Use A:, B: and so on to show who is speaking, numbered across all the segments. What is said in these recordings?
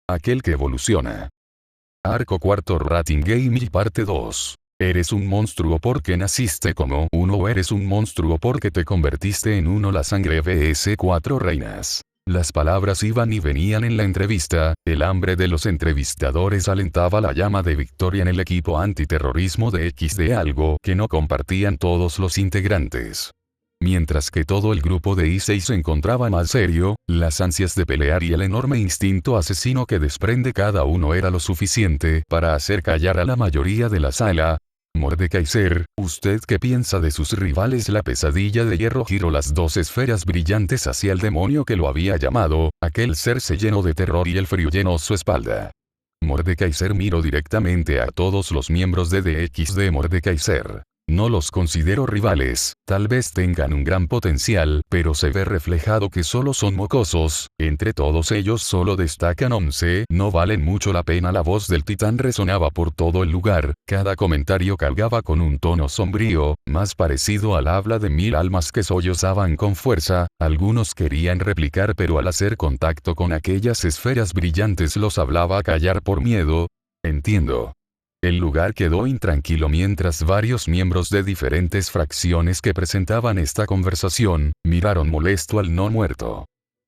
A: Aquel que evoluciona. Arco cuarto Rating Game parte 2. ¿Eres un monstruo porque naciste como uno o eres un monstruo porque te convertiste en uno? La sangre vs 4 reinas. Las palabras iban y venían en la entrevista, el hambre de los entrevistadores alentaba la llama de victoria en el equipo antiterrorismo de XD, algo que no compartían todos los integrantes. Mientras que todo el grupo de I6 se encontraba más serio, las ansias de pelear y el enorme instinto asesino que desprende cada uno era lo suficiente para hacer callar a la mayoría de la sala. Mordekaiser, ¿usted qué piensa de sus rivales? La pesadilla de hierro giró las dos esferas brillantes hacia el demonio que lo había llamado. Aquel ser se llenó de terror y el frío llenó su espalda. Mordekaiser miró directamente a todos los miembros de DXD. Mordekaiser: no los considero rivales, tal vez tengan un gran potencial, pero se ve reflejado que solo son mocosos, entre todos ellos solo destacan 11, no valen mucho la pena. La voz del titán resonaba por todo el lugar, cada comentario cargaba con un tono sombrío, más parecido al habla de 1000 almas que sollozaban con fuerza. Algunos querían replicar, pero al hacer contacto con aquellas esferas brillantes los hablaba a callar por miedo. Entiendo. El lugar quedó intranquilo mientras varios miembros de diferentes fracciones que presentaban esta conversación, miraron molesto al no muerto.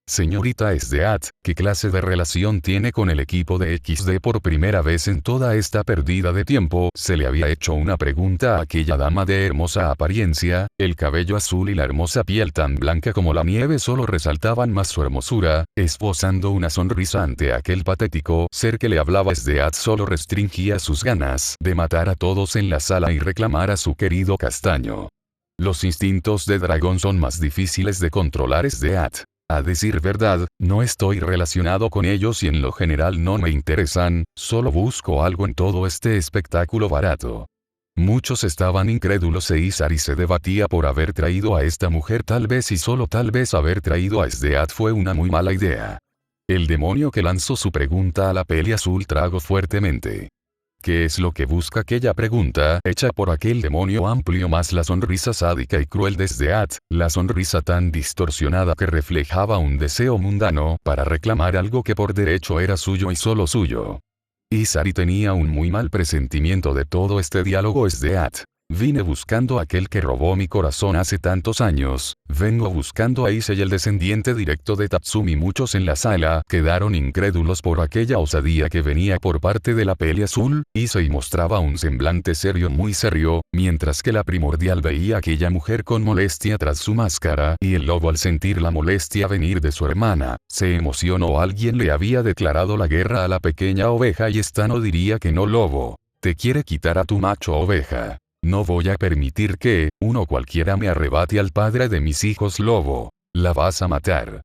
A: Señorita Sdeat, ¿qué clase de relación tiene con el equipo de XD? Por primera vez en toda esta pérdida de tiempo, se le había hecho una pregunta a aquella dama de hermosa apariencia, el cabello azul y la hermosa piel tan blanca como la nieve solo resaltaban más su hermosura, esbozando una sonrisa ante aquel patético ser que le hablaba. Sdeat solo restringía sus ganas de matar a todos en la sala y reclamar a su querido castaño. Los instintos de dragón son más difíciles de controlar. Sdeat: a decir verdad, no estoy relacionado con ellos y en lo general no me interesan, solo busco algo en todo este espectáculo barato. Muchos estaban incrédulos e Isari se debatía por haber traído a esta mujer. Tal vez y solo tal vez haber traído a Sdeat fue una muy mala idea. El demonio que lanzó su pregunta a la peli azul tragó fuertemente. ¿Qué es lo que busca? Aquella pregunta, hecha por aquel demonio amplio más la sonrisa sádica y cruel de Sdeat, la sonrisa tan distorsionada que reflejaba un deseo mundano para reclamar algo que por derecho era suyo y solo suyo. Isari tenía un muy mal presentimiento de todo este diálogo. Sdeat: vine buscando a aquel que robó mi corazón hace tantos años, vengo buscando a Issei, el descendiente directo de Tatsumi. Muchos en la sala quedaron incrédulos por aquella osadía que venía por parte de la peli azul. Issei mostraba un semblante serio, muy serio, mientras que la primordial veía a aquella mujer con molestia tras su máscara, y el lobo, al sentir la molestia venir de su hermana, se emocionó. Alguien le había declarado la guerra a la pequeña oveja y esta no diría que no. Lobo, te quiere quitar a tu macho oveja. No voy a permitir que uno cualquiera me arrebate al padre de mis hijos. Lobo, la vas a matar.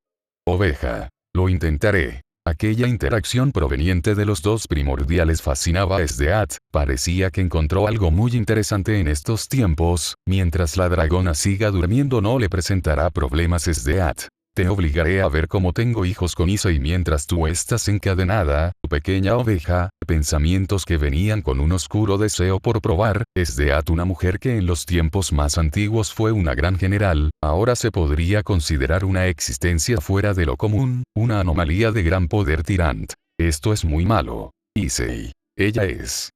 A: Oveja, lo intentaré. Aquella interacción proveniente de los dos primordiales fascinaba a Sdeat, parecía que encontró algo muy interesante en estos tiempos. Mientras la dragona siga durmiendo no le presentará problemas. Sdeat: te obligaré a ver cómo tengo hijos con Issei mientras tú estás encadenada, tu pequeña oveja. Pensamientos que venían con un oscuro deseo por probar. Sdeat, una mujer que en los tiempos más antiguos fue una gran general, ahora se podría considerar una existencia fuera de lo común, una anomalía de gran poder tirant. Esto es muy malo. Issei. Ella es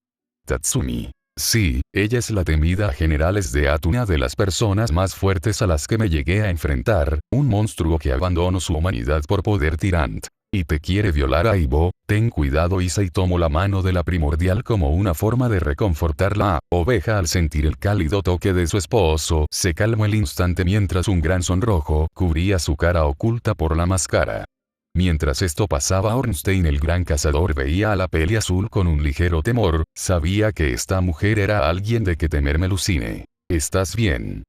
A: Tatsumi. Sí, ella es la temida general Sdeat, una de las personas más fuertes a las que me llegué a enfrentar, un monstruo que abandonó su humanidad por poder tirant. Y te quiere violar. Aibo, ten cuidado. Issei tomó la mano de la primordial como una forma de reconfortar. La oveja, al sentir el cálido toque de su esposo, se calmó el instante mientras un gran sonrojo cubría su cara oculta por la máscara. Mientras esto pasaba, Ornstein, el gran cazador, veía a la peli azul con un ligero temor. Sabía que esta mujer era alguien de que temer. Melusine, ¿estás bien?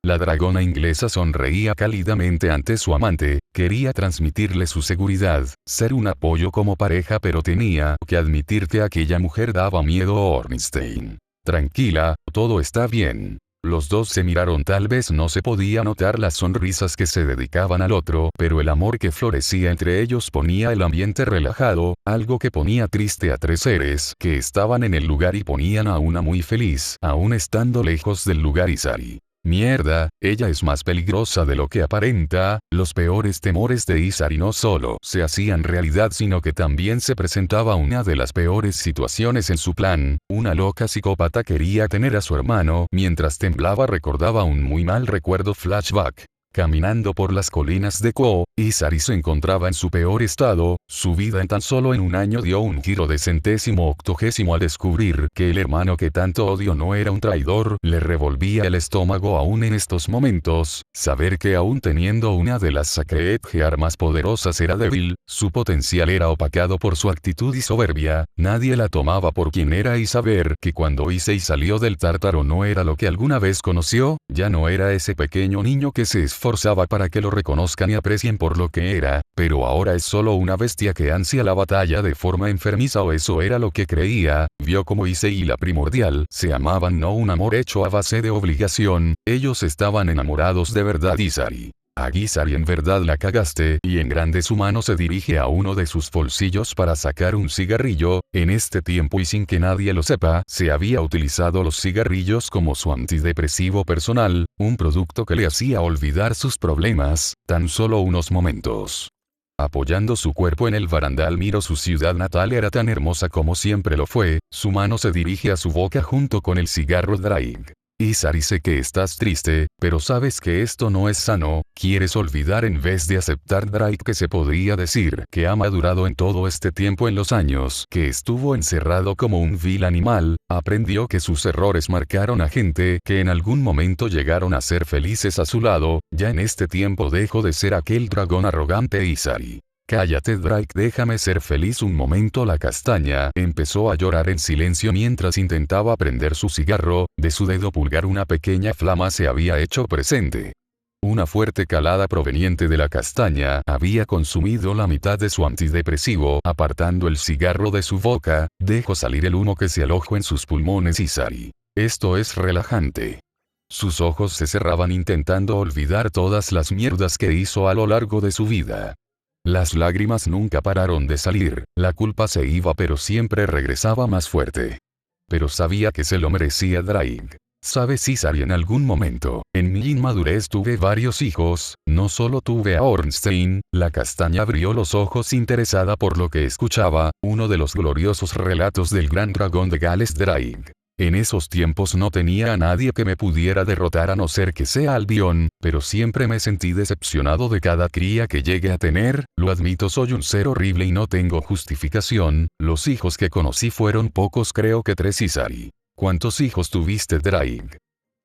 A: La dragona inglesa sonreía cálidamente ante su amante, quería transmitirle su seguridad, ser un apoyo como pareja, pero tenía que admitir que aquella mujer daba miedo. Ornstein: tranquila, todo está bien. Los dos se miraron. Tal vez no se podía notar las sonrisas que se dedicaban al otro, pero el amor que florecía entre ellos ponía el ambiente relajado, algo que ponía triste a tres seres que estaban en el lugar y ponían a una muy feliz, aún estando lejos del lugar. Isari: Mierda, ella es más peligrosa de lo que aparenta. Los peores temores de Isari no solo se hacían realidad sino que también se presentaba una de las peores situaciones en su plan. Una loca psicópata quería tener a su hermano. Mientras temblaba recordaba un muy mal recuerdo flashback. Caminando por las colinas de Ko, Isari se encontraba en su peor estado. Su vida en tan solo en un año dio un giro de centésimo octogésimo al descubrir que el hermano que tanto odio no era un traidor. Le revolvía el estómago aún en estos momentos. Saber que aún teniendo una de las Sacred Gear más poderosas era débil, su potencial era opacado por su actitud y soberbia. Nadie la tomaba por quien era y saber que cuando Issei salió del Tártaro no era lo que alguna vez conoció. Ya no era ese pequeño niño que se esforzaba para que lo reconozcan y aprecien por lo que era, pero ahora es solo una bestia que ansia la batalla de forma enfermiza, o eso era lo que creía. Vio como Issei y la Primordial se amaban, no un amor hecho a base de obligación. Ellos estaban enamorados de verdad. Isari. Isari, en verdad la cagaste, y en grande su mano se dirige a uno de sus bolsillos para sacar un cigarrillo. En este tiempo y sin que nadie lo sepa, se había utilizado los cigarrillos como su antidepresivo personal, un producto que le hacía olvidar sus problemas, tan solo unos momentos. Apoyando su cuerpo en el barandal miró su ciudad natal, era tan hermosa como siempre lo fue. Su mano se dirige a su boca junto con el cigarro Drake. Isari, sé que estás triste, pero sabes que esto no es sano. Quieres olvidar en vez de aceptar. Drake, que se podría decir que ha madurado en todo este tiempo, en los años que estuvo encerrado como un vil animal, aprendió que sus errores marcaron a gente que en algún momento llegaron a ser felices a su lado. Ya en este tiempo dejó de ser aquel dragón arrogante. Isari. Cállate Drake, déjame ser feliz un momento. La castaña empezó a llorar en silencio mientras intentaba prender su cigarro. De su dedo pulgar una pequeña flama se había hecho presente. Una fuerte calada proveniente de la castaña había consumido la mitad de su antidepresivo. Apartando el cigarro de su boca, dejó salir el humo que se alojó en sus pulmones. Isari. Esto es relajante. Sus ojos se cerraban intentando olvidar todas las mierdas que hizo a lo largo de su vida. Las lágrimas nunca pararon de salir, la culpa se iba pero siempre regresaba más fuerte. Pero sabía que se lo merecía Drake. ¿Sabes, Isari? En algún momento, en mi inmadurez tuve varios hijos, no solo tuve a Ornstein. La castaña abrió los ojos interesada por lo que escuchaba, uno de los gloriosos relatos del gran dragón de Gales. Drake. En esos tiempos no tenía a nadie que me pudiera derrotar a no ser que sea Albion, pero siempre me sentí decepcionado de cada cría que llegue a tener. Lo admito, soy un ser horrible y no tengo justificación. Los hijos que conocí fueron pocos, creo que 3. Isari. ¿Cuántos hijos tuviste, Drake?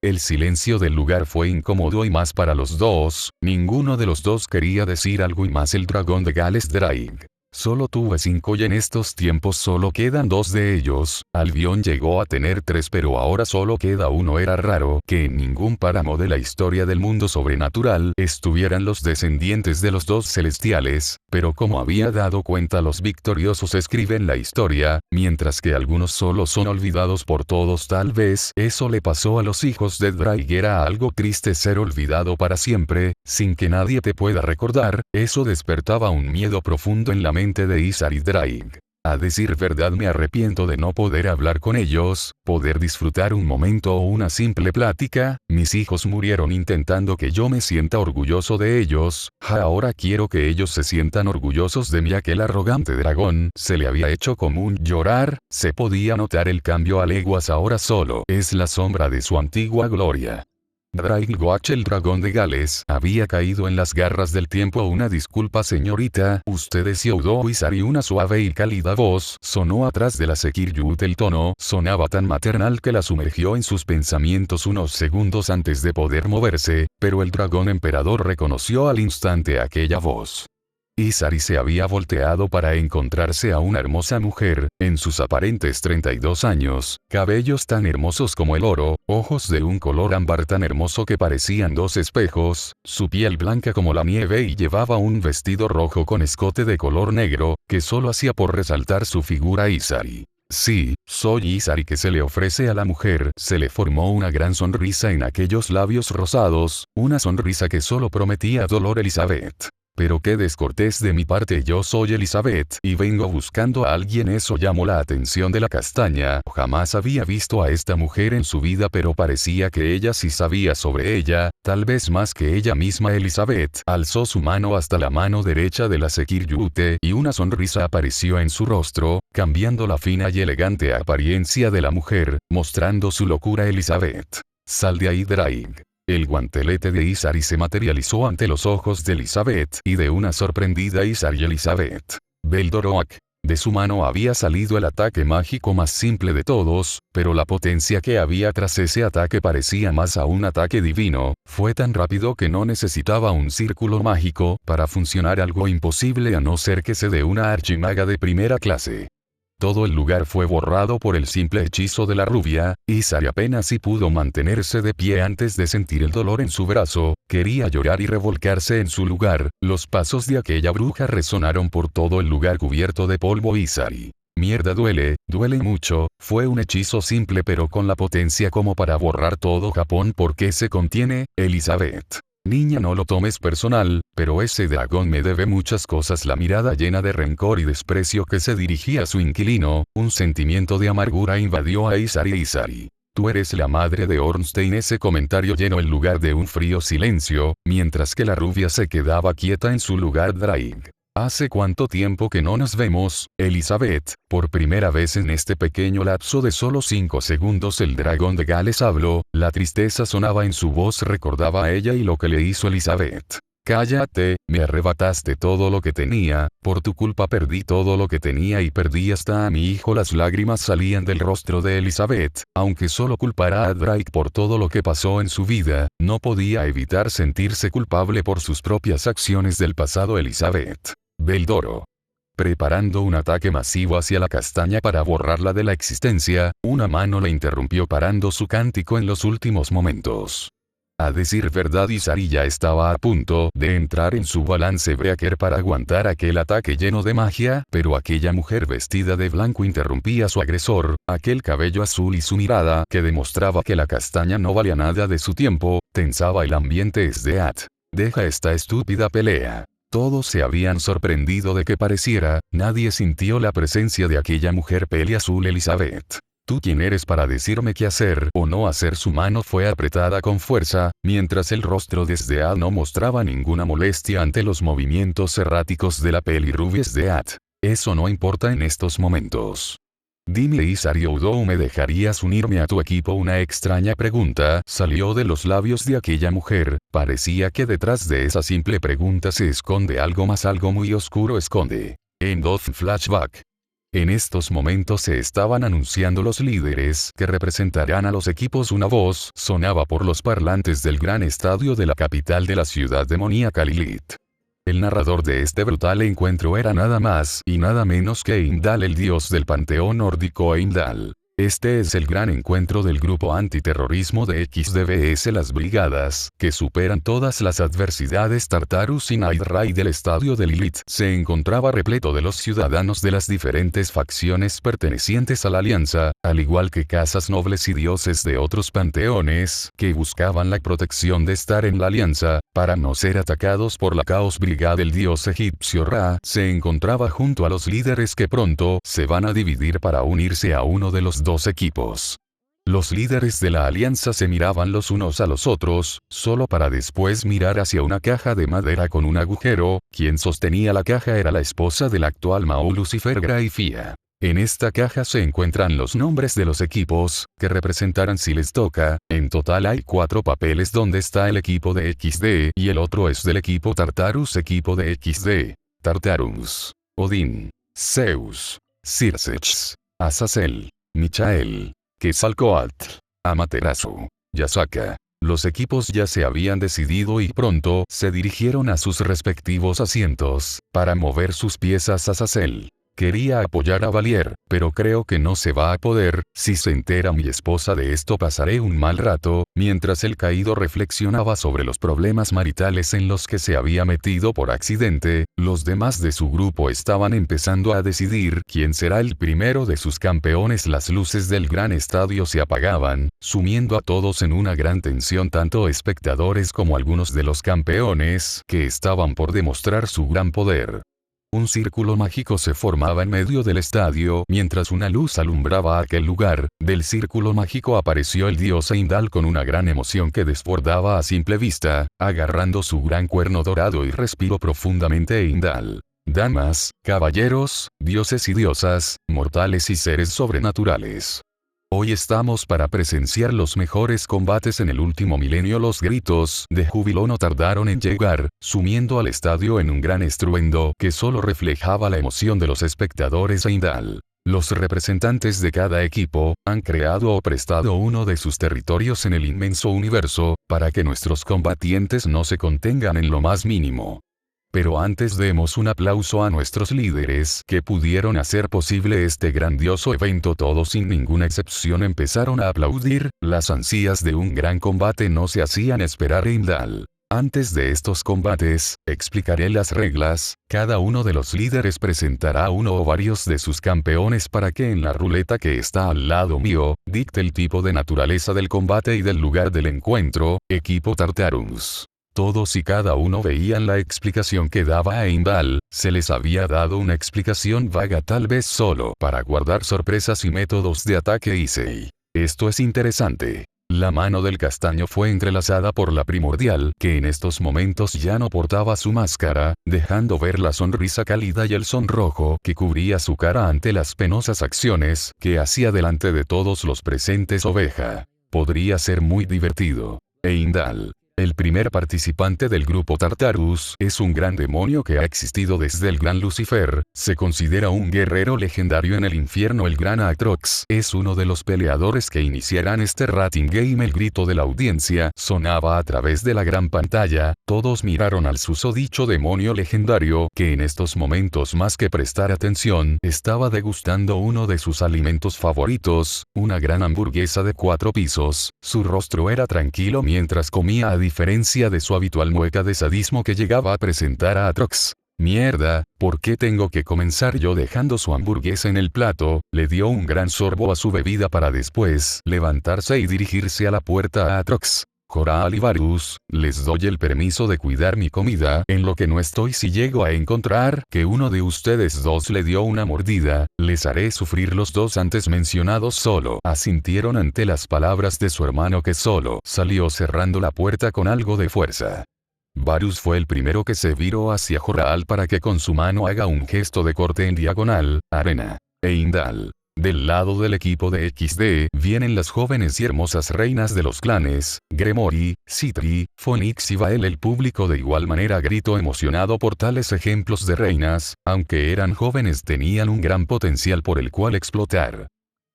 A: El silencio del lugar fue incómodo y más para los dos. Ninguno de los dos quería decir algo y más el dragón de Gales. Drake. Solo tuve 5 y en estos tiempos solo quedan 2 de ellos. Albion llegó a tener 3 pero ahora solo queda uno. Era raro que en ningún páramo de la historia del mundo sobrenatural estuvieran los descendientes de los 2 celestiales, pero como había dado cuenta, los victoriosos escriben la historia, mientras que algunos solo son olvidados por todos. Tal vez eso le pasó a los hijos de Drake. Era algo triste ser olvidado para siempre, sin que nadie te pueda recordar. Eso despertaba un miedo profundo en la mente de Isari. Drake. A decir verdad, me arrepiento de no poder hablar con ellos, poder disfrutar un momento o una simple plática. Mis hijos murieron intentando que yo me sienta orgulloso de ellos. Ahora quiero que ellos se sientan orgullosos de mí. Aquel arrogante dragón se le había hecho común llorar. Se podía notar el cambio a leguas. Ahora solo es la sombra de su antigua gloria. Drake Watch, el dragón de Gales, había caído en las garras del tiempo. Una disculpa, señorita, ustedes. Yaudó Isari. Una suave y cálida voz sonó atrás de la Sekiryut. El tono sonaba tan maternal que la sumergió en sus pensamientos unos segundos antes de poder moverse, pero el dragón emperador reconoció al instante aquella voz. Isari se había volteado para encontrarse a una hermosa mujer, en sus aparentes 32 años, cabellos tan hermosos como el oro, ojos de un color ámbar tan hermoso que parecían 2 espejos, su piel blanca como la nieve y llevaba un vestido rojo con escote de color negro, que solo hacía por resaltar su figura. Isari. Sí, soy Isari. Que se le ofrece a la mujer. Se le formó una gran sonrisa en aquellos labios rosados, una sonrisa que solo prometía dolor. Elizabeth. Pero qué descortés de mi parte, yo soy Elizabeth y vengo buscando a alguien. Eso llamó la atención de la castaña. Jamás había visto a esta mujer en su vida, pero parecía que ella sí sabía sobre ella, tal vez más que ella misma. Elizabeth alzó su mano hasta la mano derecha de la Sekiryute y una sonrisa apareció en su rostro, cambiando la fina y elegante apariencia de la mujer, mostrando su locura. Elizabeth, sal de ahí, Drake. El guantelete de Isari se materializó ante los ojos de Elizabeth y de una sorprendida Isari. Elizabeth, Beldoroak. De su mano había salido el ataque mágico más simple de todos, pero la potencia que había tras ese ataque parecía más a un ataque divino. Fue tan rápido que no necesitaba un círculo mágico para funcionar, algo imposible a no ser que sea de una archimaga de primera clase. Todo el lugar fue borrado por el simple hechizo de la rubia. Isari apenas si pudo mantenerse de pie antes de sentir el dolor en su brazo. Quería llorar y revolcarse en su lugar. Los pasos de aquella bruja resonaron por todo el lugar cubierto de polvo. Isari. Mierda, duele mucho. Fue un hechizo simple pero con la potencia como para borrar todo Japón. ¿Por qué se contiene, Elizabeth? Niña, no lo tomes personal, pero ese dragón me debe muchas cosas. La mirada llena de rencor y desprecio que se dirigía a su inquilino, un sentimiento de amargura invadió a Isari. Isari, tú eres la madre de Ornstein. Ese comentario llenó el lugar de un frío silencio, mientras que la rubia se quedaba quieta en su lugar. Drake. ¿Hace cuánto tiempo que no nos vemos, Elizabeth? Por primera vez en este pequeño lapso de solo 5 segundos el dragón de Gales habló, la tristeza sonaba en su voz, recordaba a ella y lo que le hizo Elizabeth. Cállate, me arrebataste todo lo que tenía, por tu culpa perdí todo lo que tenía y perdí hasta a mi hijo. Las lágrimas salían del rostro de Elizabeth, aunque solo culpara a Drake por todo lo que pasó en su vida, no podía evitar sentirse culpable por sus propias acciones del pasado. Elizabeth. Beldoro. Preparando un ataque masivo hacia la castaña para borrarla de la existencia, una mano le interrumpió parando su cántico en los últimos momentos. A decir verdad, Isari ya estaba a punto de entrar en su balance breaker para aguantar aquel ataque lleno de magia, pero aquella mujer vestida de blanco interrumpía a su agresor, aquel cabello azul y su mirada que demostraba que la castaña no valía nada de su tiempo, tensaba el ambiente. Deja esta estúpida pelea. Todos se habían sorprendido de que pareciera, nadie sintió la presencia de aquella mujer peli azul. Elizabeth. ¿Tú quién eres para decirme qué hacer o no hacer? Su mano fue apretada con fuerza, mientras el rostro de Sdeat no mostraba ninguna molestia ante los movimientos erráticos de la pelirrubia. Sdeat. Eso no importa en estos momentos. Dime, Isari Oudou, ¿me dejarías unirme a tu equipo? Una extraña pregunta salió de los labios de aquella mujer. Parecía que detrás de esa simple pregunta se esconde algo más, algo muy oscuro. En dos flashback. En estos momentos se estaban anunciando los líderes que representarán a los equipos. Una voz sonaba por los parlantes del gran estadio de la capital de la ciudad demoníaca, Lilith. El narrador de este brutal encuentro era nada más y nada menos que Heimdall, el dios del panteón nórdico. Heimdall. Este es el gran encuentro del grupo antiterrorismo de XDVS, las brigadas, que superan todas las adversidades. Tartarus y Night Raid del estadio de Lilith se encontraba repleto de los ciudadanos de las diferentes facciones pertenecientes a la alianza, al igual que casas nobles y dioses de otros panteones, que buscaban la protección de estar en la alianza, para no ser atacados por la Caos Brigada. El dios egipcio Ra se encontraba junto a los líderes que pronto se van a dividir para unirse a uno de los dos equipos. Los líderes de la alianza se miraban los unos a los otros, solo para después mirar hacia una caja de madera con un agujero. Quien sostenía la caja era la esposa del actual Mao, Lucifer Graifia. En esta caja se encuentran los nombres de los equipos que representarán si les toca. En total hay 4 papeles, donde está el equipo de XD y el otro es del equipo Tartarus. Equipo de XD: Tartarus, Odín, Zeus, Circe, Azazel, Michael, Quetzalcóatl, Amaterasu, Yasaka. Los equipos ya se habían decidido y pronto se dirigieron a sus respectivos asientos para mover sus piezas. Azazel, Quería apoyar a Valier, pero creo que no se va a poder. Si se entera mi esposa de esto pasaré un mal rato. Mientras el caído reflexionaba sobre los problemas maritales en los que se había metido por accidente, los demás de su grupo estaban empezando a decidir quién será el primero de sus campeones. Las luces del gran estadio se apagaban, sumiendo a todos en una gran tensión, tanto espectadores como algunos de los campeones que estaban por demostrar su gran poder. Un círculo mágico se formaba en medio del estadio mientras una luz alumbraba aquel lugar. Del círculo mágico apareció el dios Heimdall con una gran emoción que desbordaba a simple vista, agarrando su gran cuerno dorado y respiró profundamente. Heimdall. Damas, caballeros, dioses y diosas, mortales y seres sobrenaturales. Hoy estamos para presenciar los mejores combates en el último milenio. Los gritos de júbilo no tardaron en llegar, sumiendo al estadio en un gran estruendo que solo reflejaba la emoción de los espectadores. Heimdall. Los representantes de cada equipo han creado o prestado uno de sus territorios en el inmenso universo, para que nuestros combatientes no se contengan en lo más mínimo. Pero antes demos un aplauso a nuestros líderes que pudieron hacer posible este grandioso evento. Todos sin ninguna excepción empezaron a aplaudir. Las ansias de un gran combate no se hacían esperar. Heimdall. Antes de estos combates, explicaré las reglas. Cada uno de los líderes presentará uno o varios de sus campeones para que en la ruleta que está al lado mío, dicte el tipo de naturaleza del combate y del lugar del encuentro. Equipo Tartarus. Todos y cada uno veían la explicación que daba Heimdall. Se les había dado una explicación vaga, tal vez solo para guardar sorpresas y métodos de ataque. Esto es interesante. La mano del castaño fue entrelazada por la primordial, que en estos momentos ya no portaba su máscara, dejando ver la sonrisa cálida y el sonrojo que cubría su cara ante las penosas acciones que hacía delante de todos los presentes. Oveja. Podría ser muy divertido. Heimdall. El primer participante del grupo Tartarus es un gran demonio que ha existido desde el gran Lucifer. Se considera un guerrero legendario en el infierno. El gran Atrox es uno de los peleadores que iniciarán este Rating Game. El grito de la audiencia sonaba a través de la gran pantalla. Todos miraron al susodicho demonio legendario, que en estos momentos, más que prestar atención, estaba degustando uno de sus alimentos favoritos, una gran hamburguesa de 4 pisos. Su rostro era tranquilo mientras comía, a diferencia de su habitual mueca de sadismo que llegaba a presentar a Atrox. Mierda, ¿por qué tengo que comenzar yo? Dejando su hamburguesa en el plato, le dio un gran sorbo a su bebida para después levantarse y dirigirse a la puerta. A Atrox. Coral y Varus, les doy el permiso de cuidar mi comida en lo que no estoy. Si llego a encontrar que uno de ustedes dos le dio una mordida, les haré sufrir. Los dos antes mencionados solo asintieron ante las palabras de su hermano, que solo salió cerrando la puerta con algo de fuerza. Varus fue el primero que se viró hacia Coral para que con su mano haga un gesto de corte en diagonal. Arena. Heimdall. Del lado del equipo de XD vienen las jóvenes y hermosas reinas de los clanes, Gremory, Citri, Phoenix y Vael. El público de igual manera gritó emocionado por tales ejemplos de reinas. Aunque eran jóvenes, tenían un gran potencial por el cual explotar.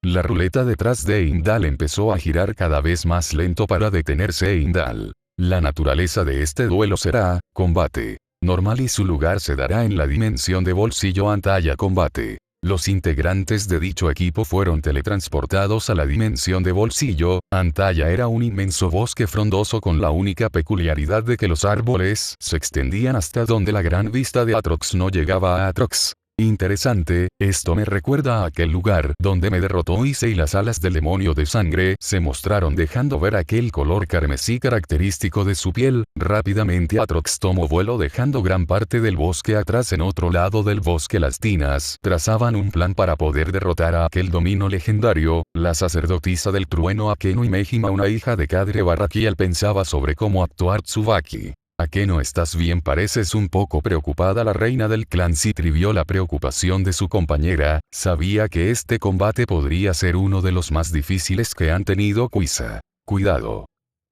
A: La ruleta detrás de Heimdall empezó a girar cada vez más lento para detenerse. Heimdall. La naturaleza de este duelo será combate normal y su lugar se dará en la dimensión de bolsillo. Antalla combate. Los integrantes de dicho equipo fueron teletransportados a la dimensión de bolsillo. Antalla era un inmenso bosque frondoso con la única peculiaridad de que los árboles se extendían hasta donde la gran vista de Atrox no llegaba. A Atrox. Interesante, esto me recuerda a aquel lugar donde me derrotó Ise, y las alas del demonio de sangre se mostraron dejando ver aquel color carmesí característico de su piel. Rápidamente Atrox tomó vuelo dejando gran parte del bosque atrás. En otro lado del bosque las tinas trazaban un plan para poder derrotar a aquel dominio legendario. La sacerdotisa del trueno Akeno y Mejima, una hija de Kadre Barrakiel, pensaba sobre cómo actuar. Tsubaki. Akeno, ¿estás bien? Pareces un poco preocupada. La reina del clan Citri vio la preocupación de su compañera. Sabía que este combate podría ser uno de los más difíciles que han tenido. Kuisa. Cuidado.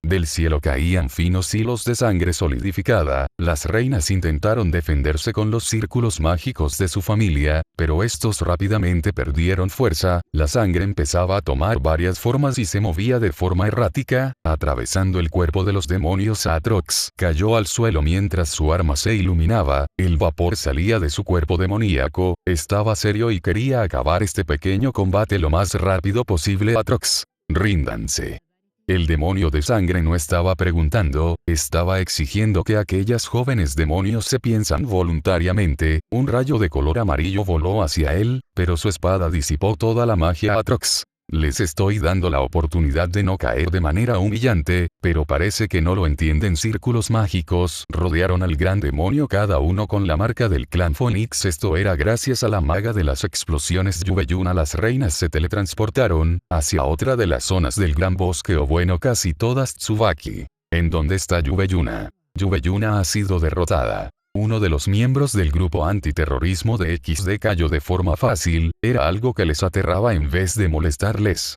A: Del cielo caían finos hilos de sangre solidificada, las reinas intentaron defenderse con los círculos mágicos de su familia, pero estos rápidamente perdieron fuerza, la sangre empezaba a tomar varias formas y se movía de forma errática, atravesando el cuerpo de los demonios. Aatrox cayó al suelo mientras su arma se iluminaba, el vapor salía de su cuerpo demoníaco, estaba serio y quería acabar este pequeño combate lo más rápido posible. Aatrox, ríndanse. El demonio de sangre no estaba preguntando, estaba exigiendo que aquellas jóvenes demonios se piensan voluntariamente. Un rayo de color amarillo voló hacia él, pero su espada disipó toda la magia. Aatrox, les estoy dando la oportunidad de no caer de manera humillante, pero parece que no lo entienden. Círculos mágicos rodearon al gran demonio, cada uno con la marca del clan Phoenix. Esto era gracias a la maga de las explosiones Yubeyuna. Las reinas se teletransportaron hacia otra de las zonas del gran bosque, o bueno, casi todas. Tsubaki, ¿en dónde está Yubeyuna? Yubeyuna ha sido derrotada. Uno de los miembros del grupo antiterrorismo de XD cayó de forma fácil, era algo que les aterraba en vez de molestarles.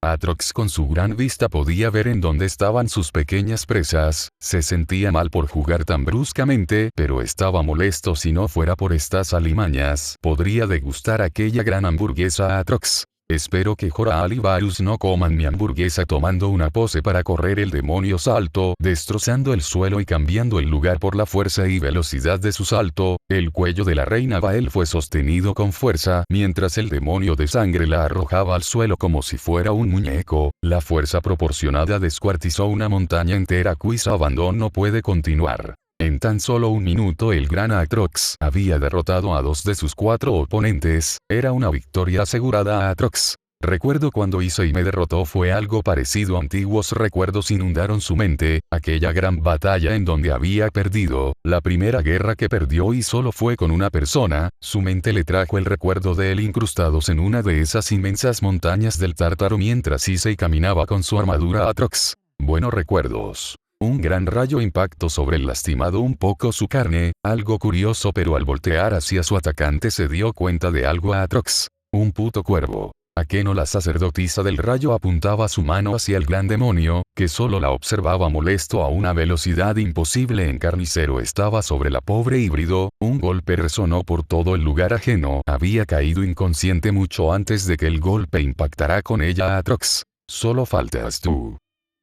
A: Aatrox con su gran vista podía ver en dónde estaban sus pequeñas presas, se sentía mal por jugar tan bruscamente, pero estaba molesto. Si no fuera por estas alimañas, podría degustar aquella gran hamburguesa. Aatrox, espero que Joraal y Varus no coman mi hamburguesa. Tomando una pose para correr, el demonio saltó, destrozando el suelo y cambiando el lugar por la fuerza y velocidad de su salto. El cuello de la reina Bael fue sostenido con fuerza, mientras el demonio de sangre la arrojaba al suelo como si fuera un muñeco. La fuerza proporcionada descuartizó una montaña entera. Quiz Abandon no puede continuar. En tan solo un minuto el gran Aatrox había derrotado a 2 de sus 4 oponentes, era una victoria asegurada. Aatrox, recuerdo cuando Issei me derrotó, fue algo parecido. Antiguos recuerdos inundaron su mente, aquella gran batalla en donde había perdido, la primera guerra que perdió y solo fue con una persona. Su mente le trajo el recuerdo de él incrustados en una de esas inmensas montañas del Tártaro mientras Issei caminaba con su armadura. Aatrox, buenos recuerdos. Un gran rayo impactó sobre el lastimado un poco su carne, algo curioso, pero al voltear hacia su atacante se dio cuenta de algo. Aatrox, un puto cuervo. Akeno, la sacerdotisa del rayo, apuntaba su mano hacia el gran demonio, que solo la observaba molesto a una velocidad imposible. En Carnicero estaba sobre la pobre híbrido, un golpe resonó por todo el lugar ajeno, había caído inconsciente mucho antes de que el golpe impactara con ella. Aatrox, solo faltas tú.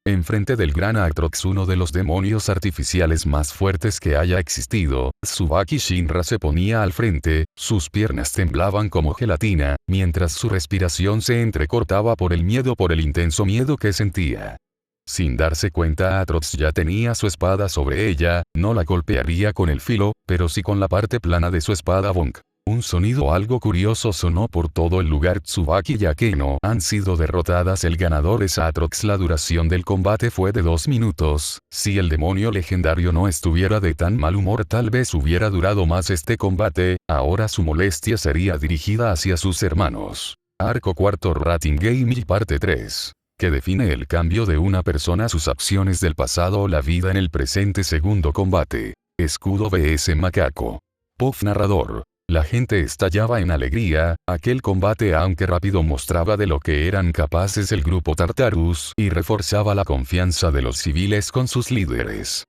A: Enfrente del gran Aatrox, uno de los demonios artificiales más fuertes que haya existido, Tsubaki Shinra se ponía al frente, sus piernas temblaban como gelatina, mientras su respiración se entrecortaba por el miedo, por el intenso miedo que sentía. Sin darse cuenta, Aatrox ya tenía su espada sobre ella, no la golpearía con el filo, pero sí con la parte plana de su espada. Bonk. Un sonido algo curioso sonó por todo el lugar. Tsubaki y Akeno han sido derrotadas. El ganador es Aatrox. La duración del combate fue de 2 minutos. Si el demonio legendario no estuviera de tan mal humor, tal vez hubiera durado más este combate. Ahora su molestia sería dirigida hacia sus hermanos. Arco cuarto, Rating Game parte 3. Que define el cambio de una persona, sus acciones del pasado o la vida en el presente. Segundo combate. Escudo vs Macaco. Puff narrador. La gente estallaba en alegría, aquel combate, aunque rápido, mostraba de lo que eran capaces el grupo Tartarus, y reforzaba la confianza de los civiles con sus líderes.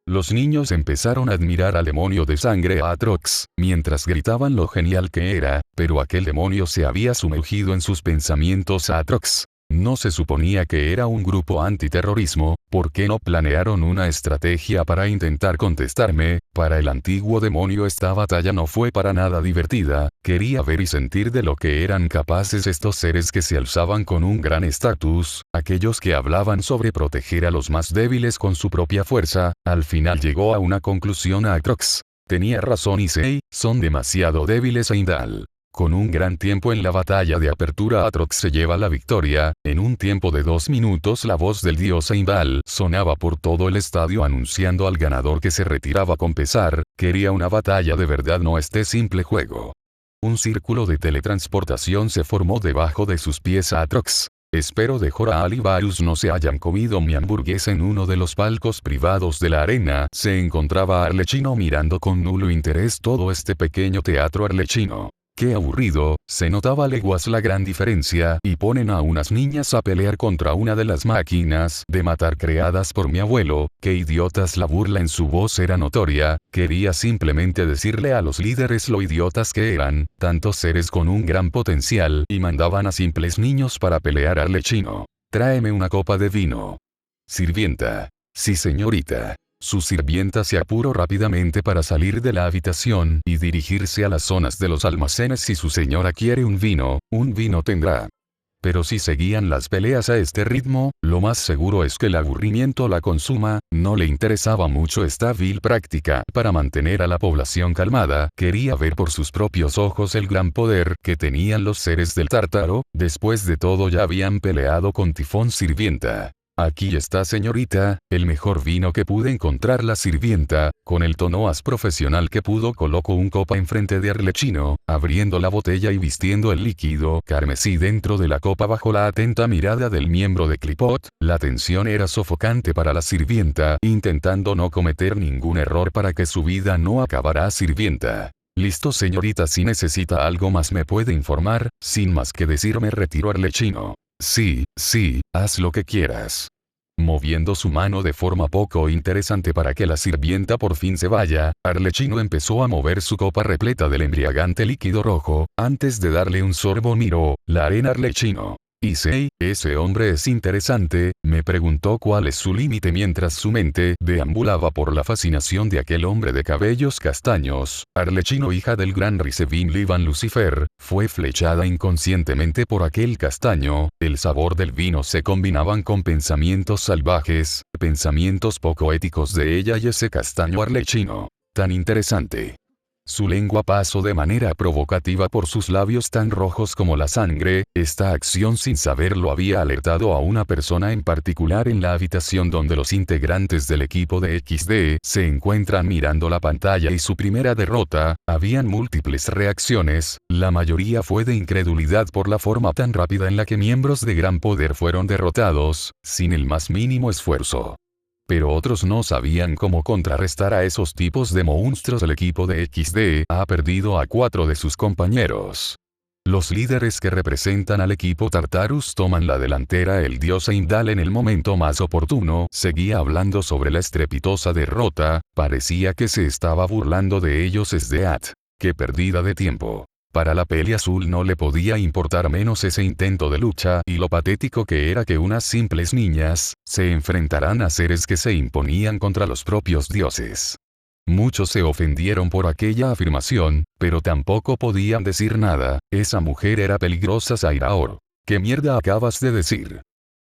A: Los niños empezaron a admirar al demonio de sangre Aatrox, mientras gritaban lo genial que era, pero aquel demonio se había sumergido en sus pensamientos. Aatrox, ¿no se suponía que era un grupo antiterrorismo? ¿Por qué no planearon una estrategia para intentar contestarme? Para el antiguo demonio esta batalla no fue para nada divertida, quería ver y sentir de lo que eran capaces estos seres que se alzaban con un gran estatus, aquellos que hablaban sobre proteger a los más débiles con su propia fuerza. Al final llegó a una conclusión. Aatrox, tenía razón Issei, son demasiado débiles. Heimdall. Con un gran tiempo en la batalla de apertura, Aatrox se lleva la victoria. En un tiempo de 2 minutos la voz del dios Heimdall sonaba por todo el estadio anunciando al ganador que se retiraba con pesar. Quería una batalla de verdad, no este simple juego. Un círculo de teletransportación se formó debajo de sus pies. Aatrox, espero de Joraal y Varus no se hayan comido mi hamburguesa. En uno de los palcos privados de la arena se encontraba Arlecchino mirando con nulo interés todo este pequeño teatro. Arlecchino, Qué aburrido, se notaba a leguas la gran diferencia y ponen a unas niñas a pelear contra una de las máquinas de matar creadas por mi abuelo, qué idiotas. La burla en su voz era notoria, quería simplemente decirle a los líderes lo idiotas que eran, tantos seres con un gran potencial y mandaban a simples niños para pelear. Arlecchino. Tráeme una copa de vino. Sirvienta. Sí señorita. Su sirvienta se apuró rápidamente para salir de la habitación y dirigirse a las zonas de los almacenes. Si su señora quiere un vino tendrá. Pero si seguían las peleas a este ritmo, lo más seguro es que el aburrimiento la consuma. No le interesaba mucho esta vil práctica. Para mantener a la población calmada, quería ver por sus propios ojos el gran poder que tenían los seres del Tártaro. Después de todo ya habían peleado con Tifón. Sirvienta. Aquí está señorita, el mejor vino que pude encontrar. La sirvienta, con el tono más profesional que pudo, colocó un copa enfrente de Arlecchino, abriendo la botella y vistiendo el líquido carmesí dentro de la copa bajo la atenta mirada del miembro de Clipot. La tensión era sofocante para la sirvienta, intentando no cometer ningún error para que su vida no acabara. Sirvienta. Listo señorita, si necesita algo más me puede informar. Sin más que decir me retiró. Arlecchino. Sí, haz lo que quieras. Moviendo su mano de forma poco interesante para que la sirvienta por fin se vaya, Arlecchino empezó a mover su copa repleta del embriagante líquido rojo. Antes de darle un sorbo miró la arena. Arlecchino. Issei, ese hombre es interesante, me preguntó cuál es su límite mientras su mente deambulaba por la fascinación de aquel hombre de cabellos castaños. Arlecchino, hija del gran Risevin Livan Lucifer, fue flechada inconscientemente por aquel castaño. El sabor del vino se combinaban con pensamientos salvajes, pensamientos poco éticos de ella y ese castaño. Arlecchino. Tan interesante. Su lengua pasó de manera provocativa por sus labios tan rojos como la sangre. Esta acción sin saberlo había alertado a una persona en particular en la habitación donde los integrantes del equipo de XD se encuentran mirando la pantalla y su primera derrota. Habían múltiples reacciones, la mayoría fue de incredulidad por la forma tan rápida en la que miembros de gran poder fueron derrotados, sin el más mínimo esfuerzo. Pero otros no sabían cómo contrarrestar a esos tipos de monstruos. El equipo de XD ha perdido a 4 de sus compañeros. Los líderes que representan al equipo Tartarus toman la delantera. El dios Heimdall en el momento más oportuno seguía hablando sobre la estrepitosa derrota, parecía que se estaba burlando de ellos. Esdeat. Qué pérdida de tiempo. Para la peli azul no le podía importar menos ese intento de lucha y lo patético que era que unas simples niñas se enfrentaran a seres que se imponían contra los propios dioses. Muchos se ofendieron por aquella afirmación, pero tampoco podían decir nada. Esa mujer era peligrosa. Sairaor. ¿Qué mierda acabas de decir?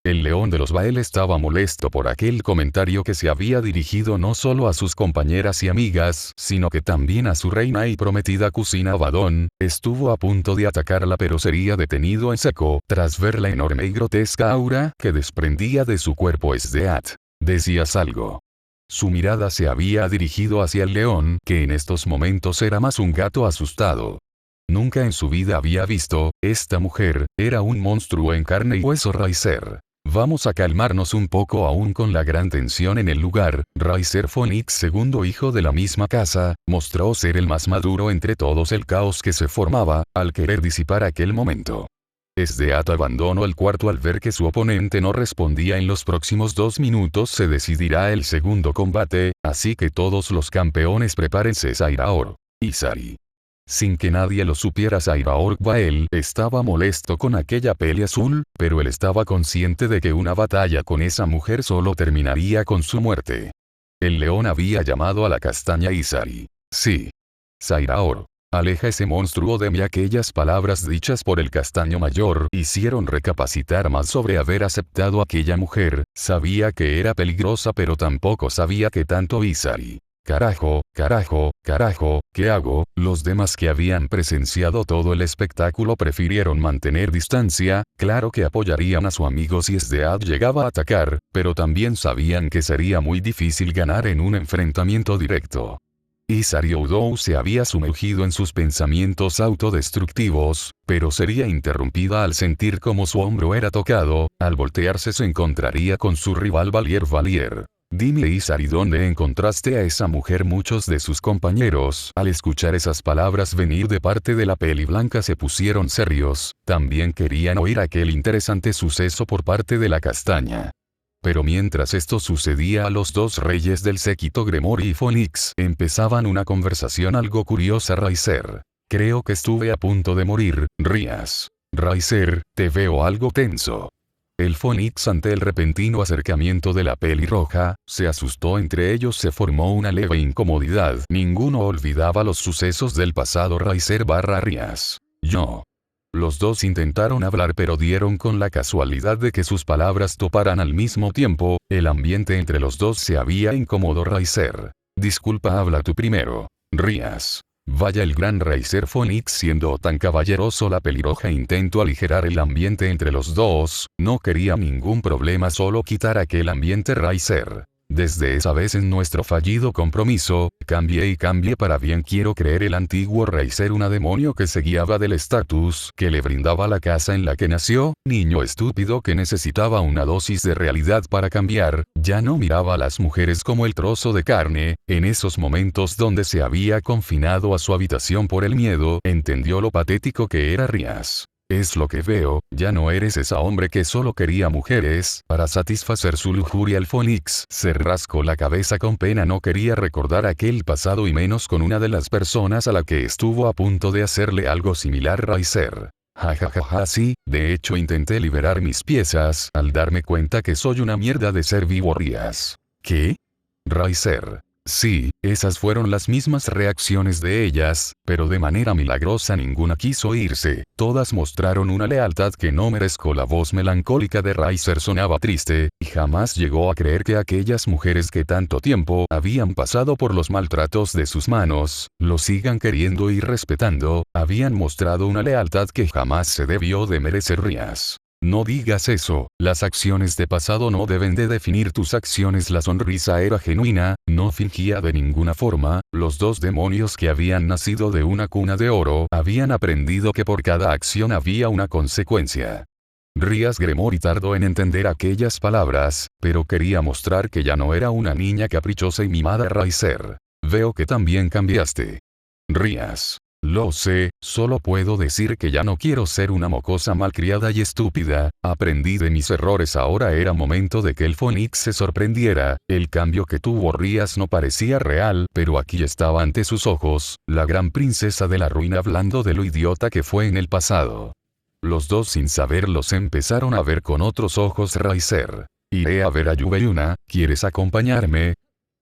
A: El león de los Bael estaba molesto por aquel comentario que se había dirigido no solo a sus compañeras y amigas, sino que también a su reina y prometida cocina Abaddon. Estuvo a punto de atacarla pero sería detenido en seco, tras ver la enorme y grotesca aura que desprendía de su cuerpo. Esdeat. ¿Decías algo? Su mirada se había dirigido hacia el león, que en estos momentos era más un gato asustado. Nunca en su vida había visto, esta mujer, era un monstruo en carne y hueso. Raizer. Vamos a calmarnos un poco aún con la gran tensión en el lugar. Raizer Phoenix, segundo hijo de la misma casa, mostró ser el más maduro entre todos. El caos que se formaba, al querer disipar aquel momento. Esdeat abandonó el cuarto al ver que su oponente no respondía. En los próximos 2 minutos se decidirá el segundo combate, así que todos los campeones prepárense. Sairaor. Isari. Sin que nadie lo supiera, Sairaor Bael estaba molesto con aquella peli azul, pero él estaba consciente de que una batalla con esa mujer solo terminaría con su muerte. El león había llamado a la castaña Isari. Sí. Sairaor. Aleja ese monstruo de mí. Aquellas palabras dichas por el castaño mayor hicieron recapacitar más sobre haber aceptado a aquella mujer. Sabía que era peligrosa pero tampoco sabía que tanto. Isari. Carajo, ¿qué hago? Los demás que habían presenciado todo el espectáculo prefirieron mantener distancia. Claro que apoyarían a su amigo si Esdeat llegaba a atacar, pero también sabían que sería muy difícil ganar en un enfrentamiento directo. Isari Oudou se había sumergido en sus pensamientos autodestructivos, pero sería interrumpida al sentir como su hombro era tocado. Al voltearse se encontraría con su rival Valier. Dime Isari, ¿dónde encontraste a esa mujer? Muchos de sus compañeros, al escuchar esas palabras venir de parte de la peli blanca, se pusieron serios, también querían oír aquel interesante suceso por parte de la castaña. Pero mientras esto sucedía, a los dos reyes del séquito Gremory y Phoenix empezaban una conversación algo curiosa. Riser, creo que estuve a punto de morir. Rias. Riser, te veo algo tenso. El Phoenix, ante el repentino acercamiento de la pelirroja, se asustó. Entre ellos se formó una leve incomodidad. Ninguno olvidaba los sucesos del pasado. Riser / Rias. Yo. Los dos intentaron hablar, pero dieron con la casualidad de que sus palabras toparan al mismo tiempo. El ambiente entre los dos se había incómodo. Riser. Disculpa, habla tú primero. Rias. Vaya, el gran Riser. Phoenix, siendo tan caballeroso, la pelirroja intentó aligerar el ambiente entre los dos. No quería ningún problema, solo quitar aquel ambiente. Riser. Desde esa vez en nuestro fallido compromiso, cambié para bien. Quiero creer. El antiguo Riser, una demonio que se guiaba del estatus que le brindaba la casa en la que nació, niño estúpido que necesitaba una dosis de realidad para cambiar, ya no miraba a las mujeres como el trozo de carne. En esos momentos donde se había confinado a su habitación por el miedo, entendió lo patético que era Rias. Es lo que veo, ya no eres ese hombre que solo quería mujeres para satisfacer su lujuria. El Phoenix se rascó la cabeza con pena. No quería recordar aquel pasado, y menos con una de las personas a la que estuvo a punto de hacerle algo similar. Riser. Jajajaja, sí, de hecho intenté liberar mis piezas al darme cuenta que soy una mierda de ser vivo. Rias. ¿Qué? Riser. Sí, esas fueron las mismas reacciones de ellas, pero de manera milagrosa ninguna quiso irse, todas mostraron una lealtad que no merezco. La voz melancólica de Riser sonaba triste, y jamás llegó a creer que aquellas mujeres que tanto tiempo habían pasado por los maltratos de sus manos, lo sigan queriendo y respetando. Habían mostrado una lealtad que jamás se debió de merecer. Rias. No digas eso, las acciones de pasado no deben de definir tus acciones. La sonrisa era genuina, no fingía de ninguna forma. Los dos demonios que habían nacido de una cuna de oro habían aprendido que por cada acción había una consecuencia. Rias Gremory tardó en entender aquellas palabras, pero quería mostrar que ya no era una niña caprichosa y mimada. Riser. Veo que también cambiaste. Rias. Lo sé, solo puedo decir que ya no quiero ser una mocosa malcriada y estúpida. Aprendí de mis errores. Ahora era momento de que el Phoenix se sorprendiera. El cambio que tuvo Rias no parecía real, pero aquí estaba ante sus ojos, la gran princesa de la ruina, hablando de lo idiota que fue en el pasado. Los dos, sin saberlo, se empezaron a ver con otros ojos. Riser. Iré a ver a Yubeyuna, ¿quieres acompañarme?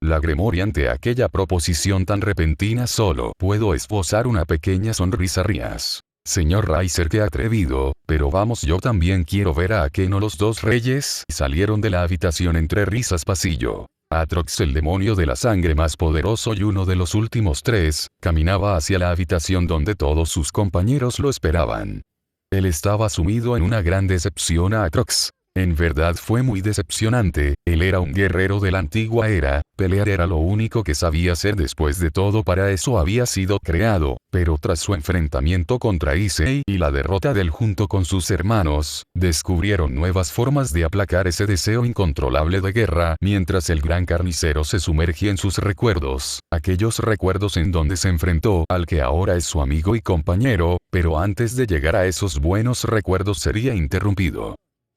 A: La Gremory, ante aquella proposición tan repentina, solo puedo esbozar una pequeña sonrisa. Rias. Señor Riser, qué atrevido, pero vamos, yo también quiero ver a Akeno. Los dos reyes salieron de la habitación entre risas. Pasillo. Atrox, el demonio de la sangre más poderoso y uno de los últimos tres, caminaba hacia la habitación donde todos sus compañeros lo esperaban. Él estaba sumido en una gran decepción. A Atrox. En verdad fue muy decepcionante. Él era un guerrero de la antigua era, pelear era lo único que sabía hacer. Después de todo, para eso había sido creado, pero tras su enfrentamiento contra Issei y la derrota de él junto con sus hermanos, descubrieron nuevas formas de aplacar ese deseo incontrolable de guerra. Mientras el gran carnicero se sumergía en sus recuerdos, aquellos recuerdos en donde se enfrentó al que ahora es su amigo y compañero, pero antes de llegar a esos buenos recuerdos sería interrumpido.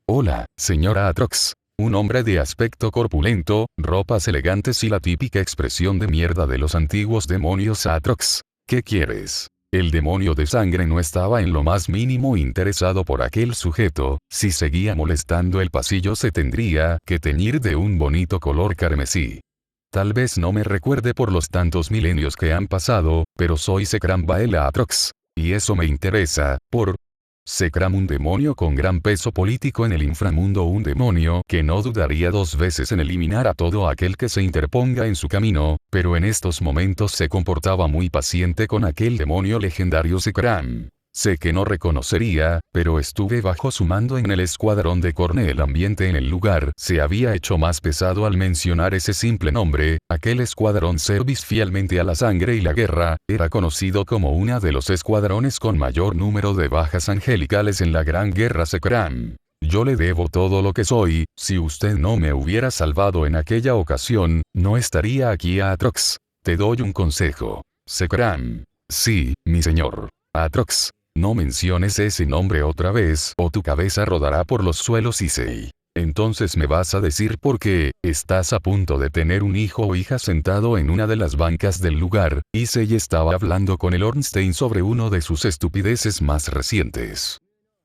A: Hola, señora Atrox. Un hombre de aspecto corpulento, ropas elegantes y la típica expresión de mierda de los antiguos demonios. Atrox. ¿Qué quieres? El demonio de sangre no estaba en lo más mínimo interesado por aquel sujeto. Si seguía molestando, el pasillo se tendría que teñir de un bonito color carmesí. Tal vez no me recuerde por los tantos milenios que han pasado, pero soy Sekram Baela Atrox. Y eso me interesa, por... Sekram, un demonio con gran peso político en el inframundo, un demonio que no dudaría dos veces en eliminar a todo aquel que se interponga en su camino, pero en estos momentos se comportaba muy paciente con aquel demonio legendario Sekram. Sé que no reconocería, pero estuve bajo su mando en el escuadrón de Corne. El ambiente en el lugar se había hecho más pesado al mencionar ese simple nombre. Aquel escuadrón, service fielmente a la sangre y la guerra, era conocido como uno de los escuadrones con mayor número de bajas angelicales en la Gran Guerra Sekram. yo le debo todo lo que soy, si usted no me hubiera salvado en aquella ocasión, no estaría aquí Aatrox. Te doy un consejo. Zekrom. Sí, mi señor. Aatrox. No menciones ese nombre otra vez o tu cabeza rodará por los suelos Issei. Entonces me vas a decir por qué, estás a punto de tener un hijo o hija sentado en una de las bancas del lugar. Issei estaba hablando con el Ornstein sobre uno de sus estupideces más recientes.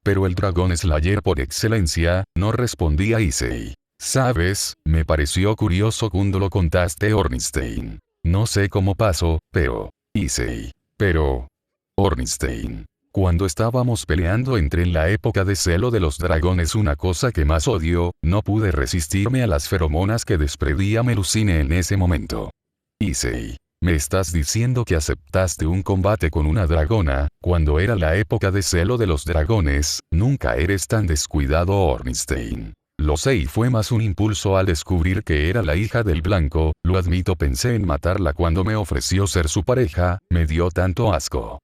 A: Pero el dragón Slayer por excelencia, no respondía Issei. Sabes, me pareció curioso cuando lo contaste Ornstein. No sé cómo pasó, pero... Issei. Pero... Ornstein. Cuando estábamos peleando entre en la época de celo de los dragones una cosa que más odio, no pude resistirme a las feromonas que desprendía Melusine en ese momento. Issei. ¿Me estás diciendo que aceptaste un combate con una dragona, cuando era la época de celo de los dragones? Nunca eres tan descuidado Ornstein. Lo sé y fue más un impulso al descubrir que era la hija del blanco, lo admito pensé en matarla cuando me ofreció ser su pareja, me dio tanto asco.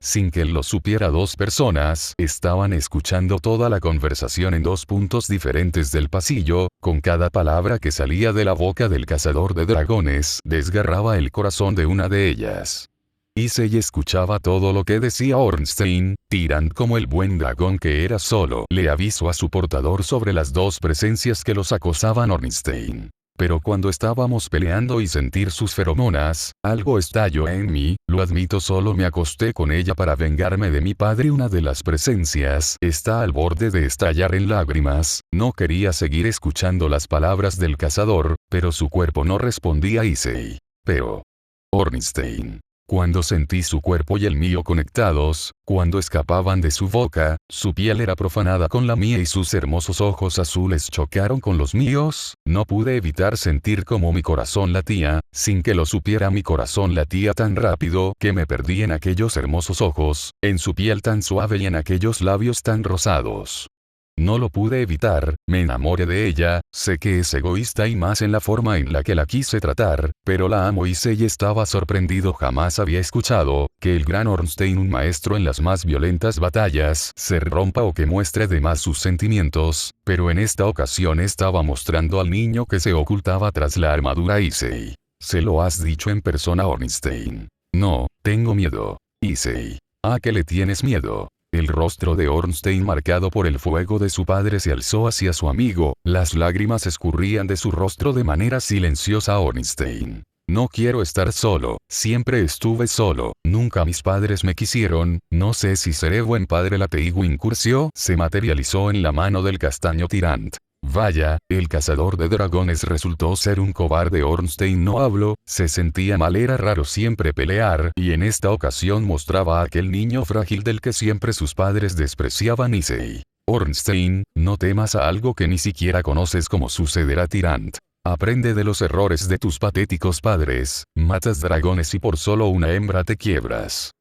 A: Sin que lo supiera dos personas, estaban escuchando toda la conversación en dos puntos diferentes del pasillo, con cada palabra que salía de la boca del cazador de dragones, desgarraba el corazón de una de ellas. Issei escuchaba todo lo que decía Ornstein, Tyrant como el buen dragón que era solo, le avisó a su portador sobre las dos presencias que los acosaban Ornstein. Pero cuando estábamos peleando y sentir sus feromonas, algo estalló en mí, lo admito solo me acosté con ella para vengarme de mi padre. Una de las presencias está al borde de estallar en lágrimas, no quería seguir escuchando las palabras del cazador, pero su cuerpo no respondía a Issei. Pero... Ornstein. Cuando sentí su cuerpo y el mío conectados, cuando escapaban de su boca, su piel era profanada con la mía y sus hermosos ojos azules chocaron con los míos, no pude evitar sentir como mi corazón latía, sin que lo supiera mi corazón latía tan rápido que me perdí en aquellos hermosos ojos, en su piel tan suave y en aquellos labios tan rosados. No lo pude evitar, me enamoré de ella, sé que es egoísta y más en la forma en la que la quise tratar, pero la amo. Issei estaba sorprendido, jamás había escuchado que el gran Ornstein, un maestro en las más violentas batallas, se rompa o que muestre de más sus sentimientos, pero en esta ocasión estaba mostrando al niño que se ocultaba tras la armadura. Issei. ¿Se lo has dicho en persona Ornstein? No, tengo miedo. Issei. ¿A qué le tienes miedo? El rostro de Ornstein marcado por el fuego de su padre se alzó hacia su amigo, las lágrimas escurrían de su rostro de manera silenciosa. Ornstein. No quiero estar solo, siempre estuve solo, nunca mis padres me quisieron, no sé si seré buen padre. La Teigu Incursió se materializó en la mano del castaño Tyrant. Vaya, el cazador de dragones resultó ser un cobarde. Ornstein no habló, se sentía mal, era raro siempre pelear, y en esta ocasión mostraba a aquel niño frágil del que siempre sus padres despreciaban. Issei. Ornstein, no temas a algo que ni siquiera conoces, como sucederá Tyrant. Aprende de los errores de tus patéticos padres, matas dragones y por solo una hembra te quiebras.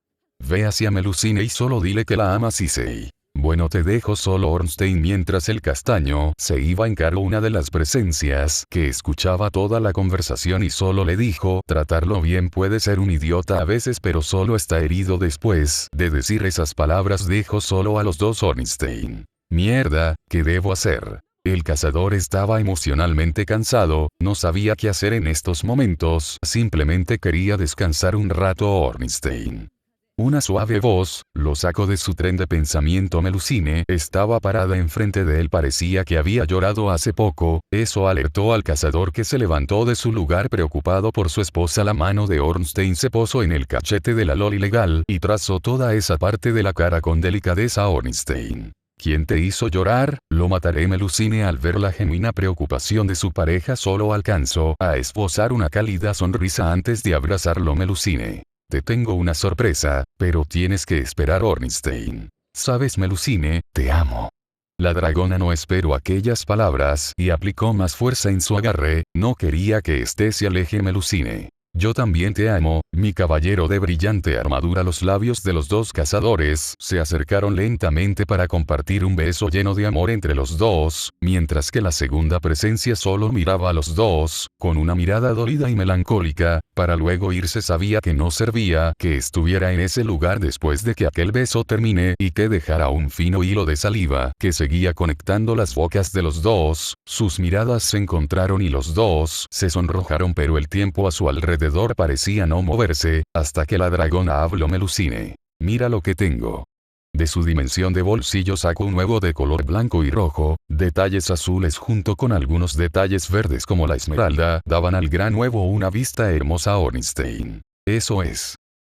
A: Ve hacia Melusine y solo dile que la amas. Issei. Bueno, te dejo solo. Ornstein, mientras el castaño se iba, encaró una de las presencias que escuchaba toda la conversación y solo le dijo, tratarlo bien, puede ser un idiota a veces pero solo está herido. Después de decir esas palabras dejó solo a los dos. Ornstein. Mierda, ¿qué debo hacer? El cazador estaba emocionalmente cansado, no sabía qué hacer en estos momentos, simplemente quería descansar un rato. Ornstein. Una suave voz lo sacó de su tren de pensamiento. Melusine estaba parada enfrente de él, parecía que había llorado hace poco, eso alertó al cazador, que se levantó de su lugar preocupado por su esposa. La mano de Ornstein se posó en el cachete de la loli legal y trazó toda esa parte de la cara con delicadeza. Ornstein. ¿Quién te hizo llorar? Lo mataré. Melusine, al ver la genuina preocupación de su pareja, solo alcanzó a esbozar una cálida sonrisa antes de abrazarlo. Melusine. Te tengo una sorpresa, pero tienes que esperar. Ornstein. ¿Sabes, Melusine? Te amo. La dragona no esperó aquellas palabras y aplicó más fuerza en su agarre, no quería que éste se aleje. Melusine. Yo también te amo, mi caballero de brillante armadura. Los labios de los dos cazadores se acercaron lentamente para compartir un beso lleno de amor entre los dos, mientras que la segunda presencia solo miraba a los dos, con una mirada dolida y melancólica, para luego irse. Sabía que no servía que estuviera en ese lugar después de que aquel beso termine y que dejara un fino hilo de saliva que seguía conectando las bocas de los dos. Sus miradas se encontraron y los dos se sonrojaron, pero el tiempo a su alrededor parecía no moverse, hasta que la dragona habló. Melusine, mira lo que tengo. De su dimensión de bolsillo sacó un huevo de color blanco y rojo, detalles azules junto con algunos detalles verdes como la esmeralda daban al gran huevo una vista hermosa. Ornstein. Eso es.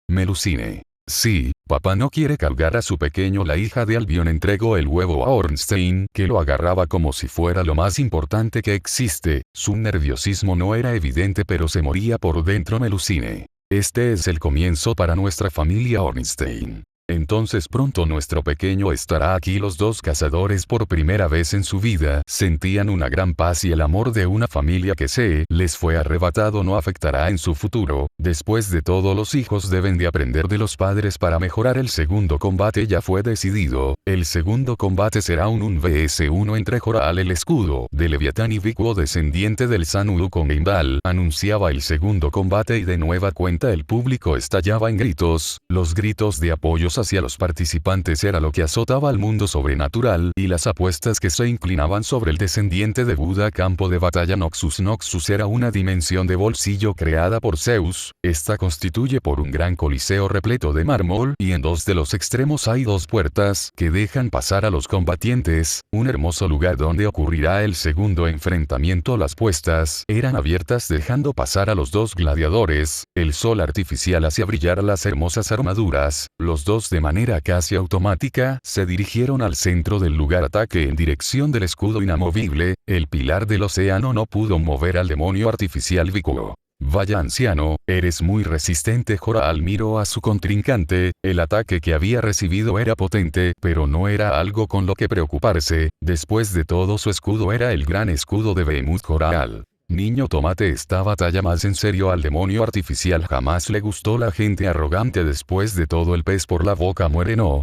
A: Melusine. Sí, papá no quiere cargar a su pequeño. La hija de Albion entregó el huevo a Ornstein, que lo agarraba como si fuera lo más importante que existe. Su nerviosismo no era evidente, pero se moría por dentro. Melusine. Este es el comienzo para nuestra familia, Ornstein. Entonces pronto nuestro pequeño estará aquí. Los dos cazadores por primera vez en su vida sentían una gran paz y el amor de una familia que se les fue arrebatado no afectará en su futuro. Después de todo, los hijos deben de aprender de los padres para mejorar. El segundo combate ya fue decidido. El segundo combate será un 1 vs 1 entre Joraal, el escudo de Leviatán, y Vikuo, descendiente del San Wukong. Heimdall anunciaba el segundo combate y de nueva cuenta el público estallaba en gritos. Los gritos de apoyo hacia los participantes era lo que azotaba al mundo sobrenatural, y las apuestas que se inclinaban sobre el descendiente de Buda. Campo de batalla. Noxus. Noxus era una dimensión de bolsillo creada por Zeus. Esta constituye por un gran coliseo repleto de mármol, y en dos de los extremos hay dos puertas que dejan pasar a los combatientes, un hermoso lugar donde ocurrirá el segundo enfrentamiento. Las puertas eran abiertas dejando pasar a los dos gladiadores. El sol artificial hacía brillar las hermosas armaduras. Los dos, de manera casi automática, se dirigieron al centro del lugar. Ataque en dirección del escudo inamovible. El pilar del océano no pudo mover al demonio artificial Vikuo. Vaya anciano, eres muy resistente. Joraal miró a su contrincante. El ataque que había recibido era potente, pero no era algo con lo que preocuparse. Después de todo, su escudo era el gran escudo de Behemoth. Joraal. Niño, tómate esta batalla más en serio. Al demonio artificial jamás le gustó la gente arrogante. Después de todo, el pez por la boca muere, ¿no?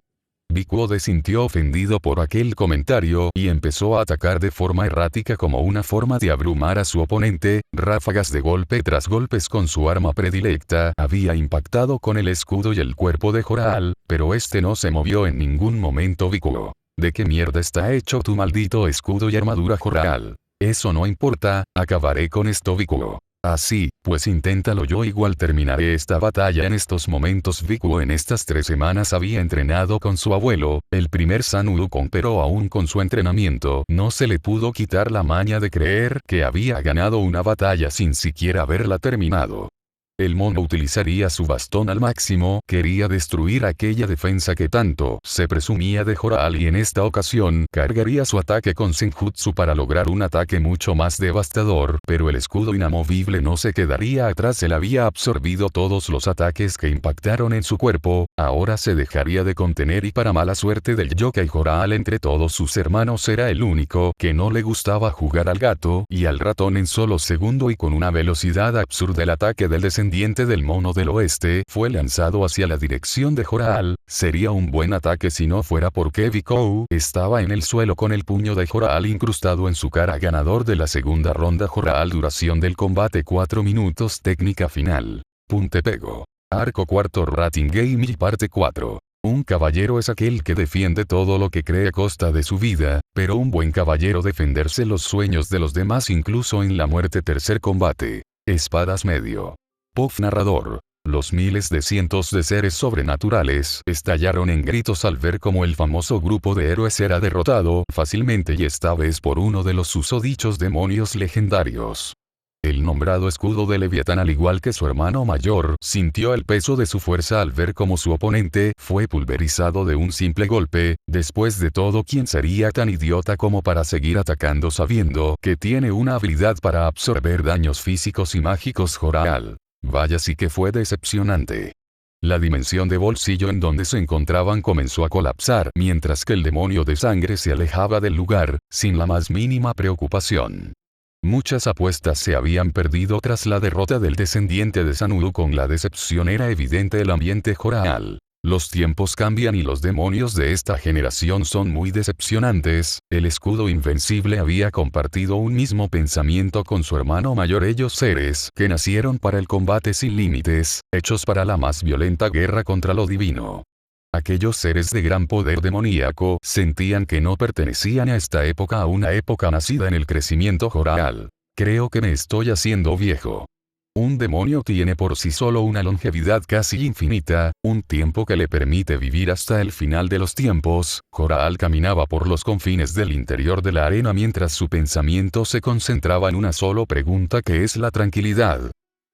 A: Vikuo se sintió ofendido por aquel comentario y empezó a atacar de forma errática como una forma de abrumar a su oponente. Ráfagas de golpe tras golpes con su arma predilecta había impactado con el escudo y el cuerpo de Joraal, pero este no se movió en ningún momento. Vikuo. ¿De qué mierda está hecho tu maldito escudo y armadura, Joraal? Eso no importa, acabaré con esto, Vikuo. Así, pues inténtalo, yo igual terminaré esta batalla en estos momentos. Vikuo en estas 3 semanas había entrenado con su abuelo, el primer San Wukong, pero aún con su entrenamiento no se le pudo quitar la maña de creer que había ganado una batalla sin siquiera haberla terminado. El mono utilizaría su bastón al máximo, quería destruir aquella defensa que tanto se presumía de Joraal, y en esta ocasión cargaría su ataque con Senjutsu para lograr un ataque mucho más devastador, pero el escudo inamovible no se quedaría atrás. Él había absorbido todos los ataques que impactaron en su cuerpo, ahora se dejaría de contener, y para mala suerte del yokai Joraal entre todos sus hermanos era el único que no le gustaba jugar al gato y al ratón en solo segundo, y con una velocidad absurda el ataque del descendiente del mono del oeste fue lanzado hacia la dirección de Joraal. Sería un buen ataque si no fuera porque Vikuo estaba en el suelo con el puño de Joraal incrustado en su cara. Ganador de la segunda ronda Joraal. Duración del combate 4 minutos. Técnica final. Punte pego. Arco cuarto. Rating Game parte 4. Un caballero es aquel que defiende todo lo que cree a costa de su vida, pero un buen caballero defenderse los sueños de los demás incluso en la muerte. Tercer combate. Espadas medio. Puff. Narrador. Los miles de cientos de seres sobrenaturales estallaron en gritos al ver cómo el famoso grupo de héroes era derrotado fácilmente, y esta vez por uno de los susodichos demonios legendarios. El nombrado escudo de Leviatán, al igual que su hermano mayor, sintió el peso de su fuerza al ver cómo su oponente fue pulverizado de un simple golpe. Después de todo, ¿quién sería tan idiota como para seguir atacando sabiendo que tiene una habilidad para absorber daños físicos y mágicos? Joraal. Vaya, sí que fue decepcionante. La dimensión de bolsillo en donde se encontraban comenzó a colapsar mientras que el demonio de sangre se alejaba del lugar, sin la más mínima preocupación. Muchas apuestas se habían perdido tras la derrota del descendiente de Sanu. Con la decepción era evidente el ambiente joral. Los tiempos cambian y los demonios de esta generación son muy decepcionantes. El escudo invencible había compartido un mismo pensamiento con su hermano mayor, ellos seres que nacieron para el combate sin límites, hechos para la más violenta guerra contra lo divino. Aquellos seres de gran poder demoníaco sentían que no pertenecían a esta época, a una época nacida en el crecimiento joral. Creo que me estoy haciendo viejo. Un demonio tiene por sí solo una longevidad casi infinita, un tiempo que le permite vivir hasta el final de los tiempos. Joral caminaba por los confines del interior de la arena mientras su pensamiento se concentraba en una sola pregunta, que es la tranquilidad.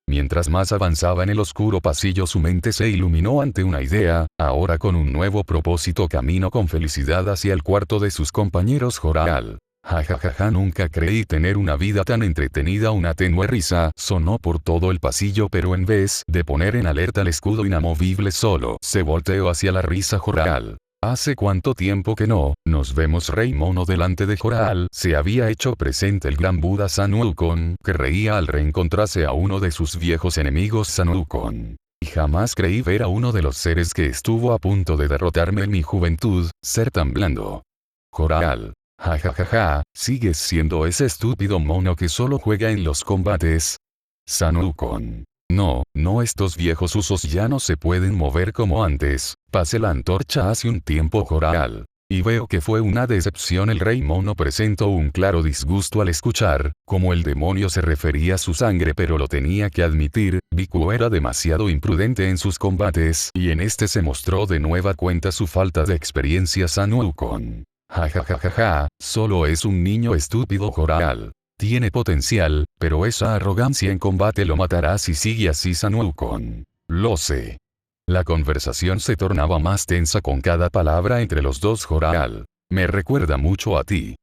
A: Mientras más avanzaba en el oscuro pasillo, su mente se iluminó ante una idea. Ahora, con un nuevo propósito, caminó con felicidad hacia el cuarto de sus compañeros Joral. Jajajaja, nunca creí tener una vida tan entretenida. Una tenue risa sonó por todo el pasillo, pero en vez de poner en alerta al escudo inamovible, solo se volteó hacia la risa Joral. ¿Hace cuánto tiempo que no nos vemos, Rey Mono? Delante de Joral se había hecho presente el gran Buda Sun Wukong, que reía al reencontrarse a uno de sus viejos enemigos, Sun Wukong. Y jamás creí ver a uno de los seres que estuvo a punto de derrotarme en mi juventud ser tan blando. Joral. Jajajaja, sigues siendo ese estúpido mono que solo juega en los combates. Sun Wukong. No, estos viejos usos ya no se pueden mover como antes. Pasé la antorcha hace un tiempo, Joral. Y veo que fue una decepción. El Rey Mono presentó un claro disgusto al escuchar cómo el demonio se refería a su sangre, pero lo tenía que admitir, Biku era demasiado imprudente en sus combates, y en este se mostró de nueva cuenta su falta de experiencia. Sun Wukong. Jajajaja, solo es un niño estúpido, Joral. Tiene potencial, pero esa arrogancia en combate lo matará si sigue así, Sun Wukong. Lo sé. La conversación se tornaba más tensa con cada palabra entre los dos. Joral. Me recuerda mucho a ti.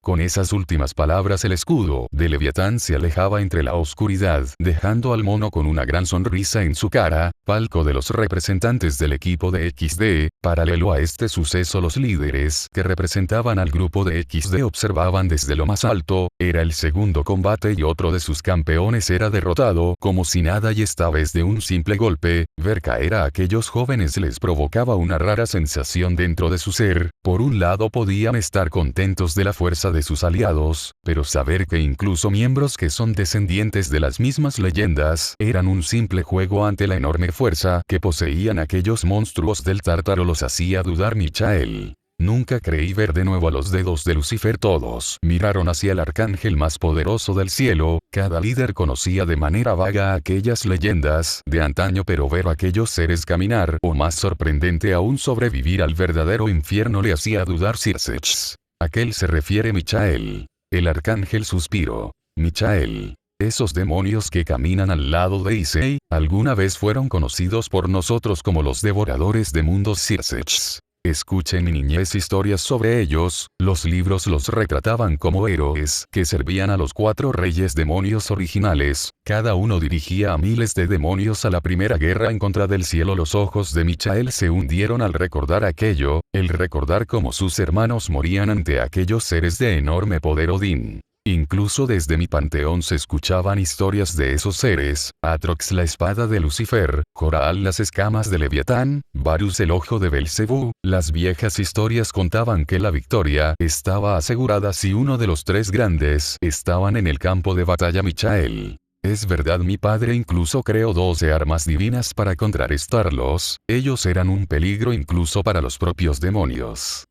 A: Con esas últimas palabras el escudo de Leviatán se alejaba entre la oscuridad, dejando al mono con una gran sonrisa en su cara. Palco de los representantes del equipo de XD. Paralelo a este suceso, los líderes que representaban al grupo de XD observaban desde lo más alto. Era el segundo combate y otro de sus campeones era derrotado como si nada, y esta vez de un simple golpe. Ver caer a aquellos jóvenes les provocaba una rara sensación dentro de su ser. Por un lado podían estar contentos de la fuerza de sus aliados, pero saber que incluso miembros que son descendientes de las mismas leyendas eran un simple juego ante la enorme fuerza que poseían aquellos monstruos del Tártaro los hacía dudar. Michael. Nunca creí ver de nuevo a los dedos de Lucifer. Todos miraron hacia el arcángel más poderoso del cielo. Cada líder conocía de manera vaga aquellas leyendas de antaño, pero ver a aquellos seres caminar, o más sorprendente aún, sobrevivir al verdadero infierno, le hacía dudar. Circex. ¿A qué se refiere Michael? El arcángel suspiró. Michael. Esos demonios que caminan al lado de Issei, alguna vez fueron conocidos por nosotros como los devoradores de mundos. Circex. Escuché en mi niñez historias sobre ellos. Los libros los retrataban como héroes que servían a los 4 reyes demonios originales. Cada uno dirigía a miles de demonios a la primera guerra en contra del cielo. Los ojos de Michael se hundieron al recordar aquello, el recordar cómo sus hermanos morían ante aquellos seres de enorme poder. Odín. Incluso desde mi panteón se escuchaban historias de esos seres. Atrox, la espada de Lucifer; Joral, las escamas de Leviatán; Varus, el ojo de Belcebú. Las viejas historias contaban que la victoria estaba asegurada si uno de los 3 grandes estaban en el campo de batalla. Michael. Es verdad, mi padre incluso creó 12 armas divinas para contrarrestarlos. Ellos eran un peligro incluso para los propios demonios.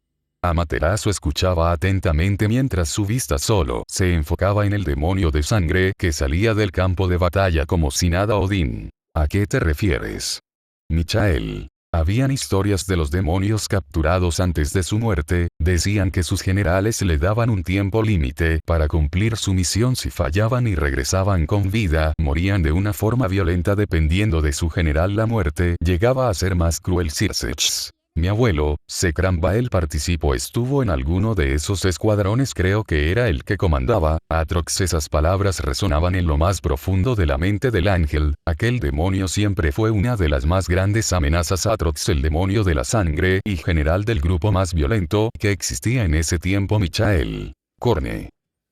A: Amaterasu escuchaba atentamente mientras su vista solo se enfocaba en el demonio de sangre que salía del campo de batalla como si nada. Odín. ¿A qué te refieres? Michael. Habían historias de los demonios capturados antes de su muerte. Decían que sus generales le daban un tiempo límite para cumplir su misión. Si fallaban y regresaban con vida, morían de una forma violenta dependiendo de su general. La muerte llegaba a ser más cruel. Circex. Mi abuelo, Sekram Bael, participó, estuvo en alguno de esos escuadrones, creo que era el que comandaba. Atrox. Esas palabras resonaban en lo más profundo de la mente del ángel. Aquel demonio siempre fue una de las más grandes amenazas. Atrox, el demonio de la sangre y general del grupo más violento que existía en ese tiempo. Michael. Corne.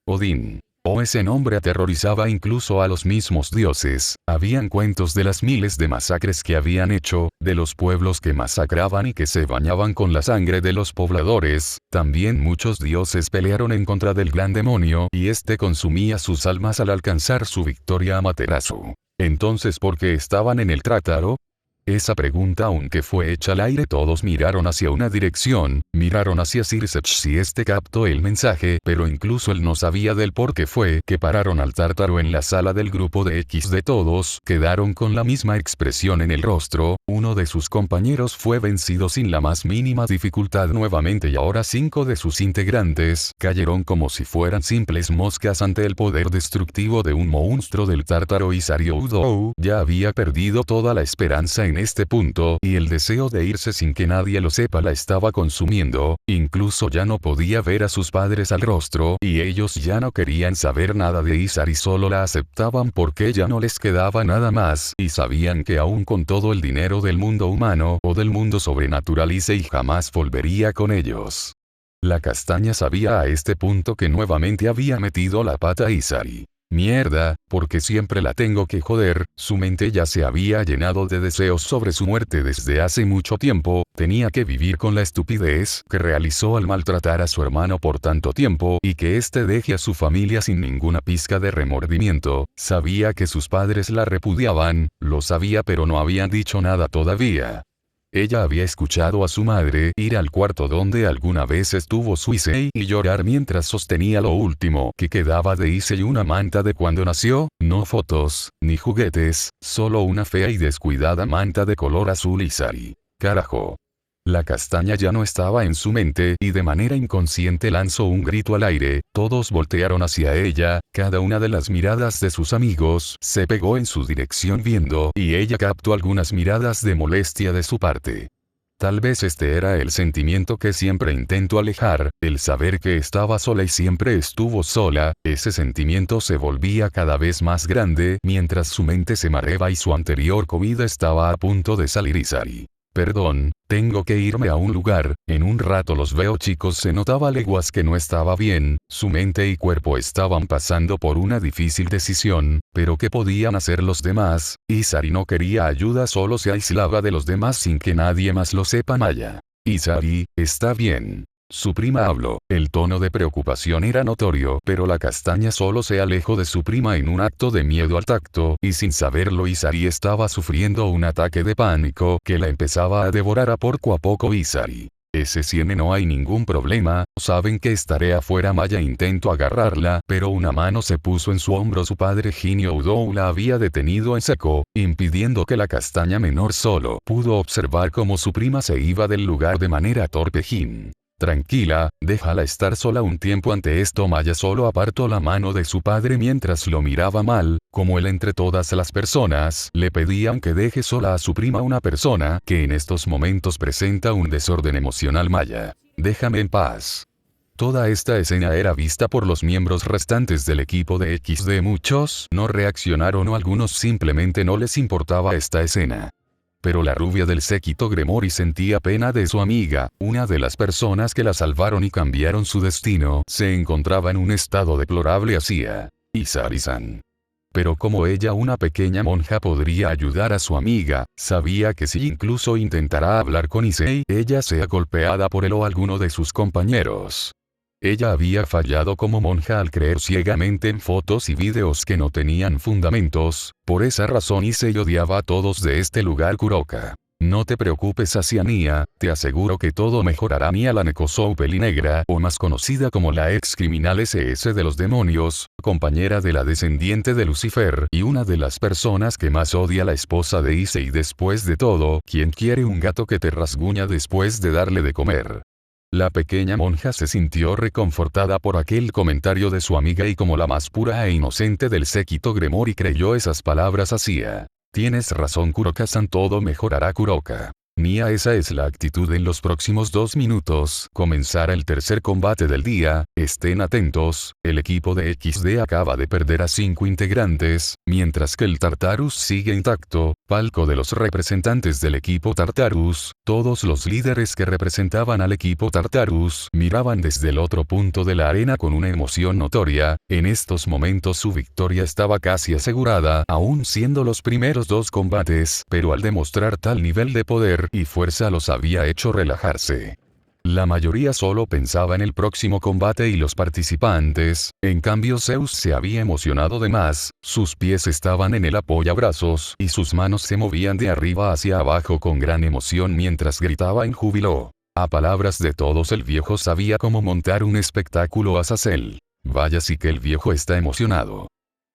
A: Odín. Ese nombre aterrorizaba incluso a los mismos dioses. Habían cuentos de las miles de masacres que habían hecho, de los pueblos que masacraban y que se bañaban con la sangre de los pobladores. También muchos dioses pelearon en contra del gran demonio y este consumía sus almas al alcanzar su victoria Amaterasu. Entonces, ¿por qué estaban en el Tártaro? Esa pregunta, aunque fue hecha al aire, todos miraron hacia una dirección, miraron hacia Sir Sechs y este captó el mensaje, pero incluso él no sabía del por qué fue que pararon al Tártaro en la sala del grupo de X de todos, quedaron con la misma expresión en el rostro. Uno de sus compañeros fue vencido sin la más mínima dificultad nuevamente y ahora 5 de sus integrantes cayeron como si fueran simples moscas ante el poder destructivo de un monstruo del Tártaro y Saryudo ya había perdido toda la esperanza en este punto y el deseo de irse sin que nadie lo sepa la estaba consumiendo, incluso ya no podía ver a sus padres al rostro y ellos ya no querían saber nada de Isari, solo la aceptaban porque ya no les quedaba nada más y sabían que aún con todo el dinero del mundo humano o del mundo sobrenatural Issei jamás volvería con ellos. La castaña sabía a este punto que nuevamente había metido la pata a Isari. Mierda, porque siempre la tengo que joder. Su mente ya se había llenado de deseos sobre su muerte desde hace mucho tiempo, tenía que vivir con la estupidez que realizó al maltratar a su hermano por tanto tiempo y que éste deje a su familia sin ninguna pizca de remordimiento. Sabía que sus padres la repudiaban, lo sabía, pero no habían dicho nada todavía. Ella había escuchado a su madre ir al cuarto donde alguna vez estuvo su Issei y llorar mientras sostenía lo último que quedaba de Issei, una manta de cuando nació, no fotos, ni juguetes, solo una fea y descuidada manta de color azul. Isari. Carajo. La castaña ya no estaba en su mente y de manera inconsciente lanzó un grito al aire, todos voltearon hacia ella, cada una de las miradas de sus amigos se pegó en su dirección viendo y ella captó algunas miradas de molestia de su parte. Tal vez este era el sentimiento que siempre intentó alejar, el saber que estaba sola y siempre estuvo sola. Ese sentimiento se volvía cada vez más grande mientras su mente se mareaba y su anterior comida estaba a punto de salir. Isari. Perdón, tengo que irme a un lugar, en un rato los veo, chicos. Se notaba a leguas que no estaba bien, su mente y cuerpo estaban pasando por una difícil decisión, pero ¿qué podían hacer los demás? Isari no quería ayuda, solo se aislaba de los demás sin que nadie más lo sepa. Maya. Isari, está bien. Su prima habló, el tono de preocupación era notorio, pero la castaña solo se alejó de su prima en un acto de miedo al tacto, y sin saberlo Isari estaba sufriendo un ataque de pánico que la empezaba a devorar a poco. Isari. SCN, no hay ningún problema, saben que estaré afuera. Maya intentó agarrarla, pero una mano se puso en su hombro. Su padre Jinyo Udou la había detenido en seco, impidiendo que la castaña menor solo pudo observar cómo su prima se iba del lugar de manera torpe. Jin. Tranquila, déjala estar sola un tiempo. Ante esto Maya solo apartó la mano de su padre mientras lo miraba mal, como él entre todas las personas le pedían que deje sola a su prima, una persona que en estos momentos presenta un desorden emocional. Maya, déjame en paz. Toda esta escena era vista por los miembros restantes del equipo de XD. Muchos no reaccionaron o algunos simplemente no les importaba esta escena. Pero la rubia del séquito Gremori sentía pena de su amiga, una de las personas que la salvaron y cambiaron su destino. Se encontraba en un estado deplorable. Hacía Isari-san. Pero como ella, una pequeña monja, podría ayudar a su amiga, sabía que si incluso intentara hablar con Issei, ella sea golpeada por él o alguno de sus compañeros. Ella había fallado como monja al creer ciegamente en fotos y videos que no tenían fundamentos. Por esa razón Issei odiaba a todos de este lugar. Kuroka. No te preocupes, Asiania, te aseguro que todo mejorará. Mia, la Nekozou Pelinegra, o más conocida como la ex criminal SS de los demonios, compañera de la descendiente de Lucifer y una de las personas que más odia, la esposa de Issei. Después de todo, ¿quién quiere un gato que te rasguña después de darle de comer? La pequeña monja se sintió reconfortada por aquel comentario de su amiga y como la más pura e inocente del séquito Gremori creyó esas palabras. Hacía. Tienes razón, Kuroka-san, todo mejorará. Kuroka. Nia, esa es la actitud. En los próximos 2 minutos comenzará el tercer combate del día, estén atentos, el equipo de XD acaba de perder a 5 integrantes, mientras que el Tartarus sigue intacto, palco de los representantes del equipo Tartarus, todos los líderes que representaban al equipo Tartarus miraban desde el otro punto de la arena con una emoción notoria, en estos momentos su victoria estaba casi asegurada, aún siendo los primeros 2 combates, pero al demostrar tal nivel de poder y fuerza los había hecho relajarse. La mayoría solo pensaba en el próximo combate y los participantes, en cambio Zeus se había emocionado de más, sus pies estaban en el apoyabrazos y sus manos se movían de arriba hacia abajo con gran emoción mientras gritaba en júbilo. A palabras de todos, el viejo sabía cómo montar un espectáculo a Azazel. Vaya, sí que el viejo está emocionado.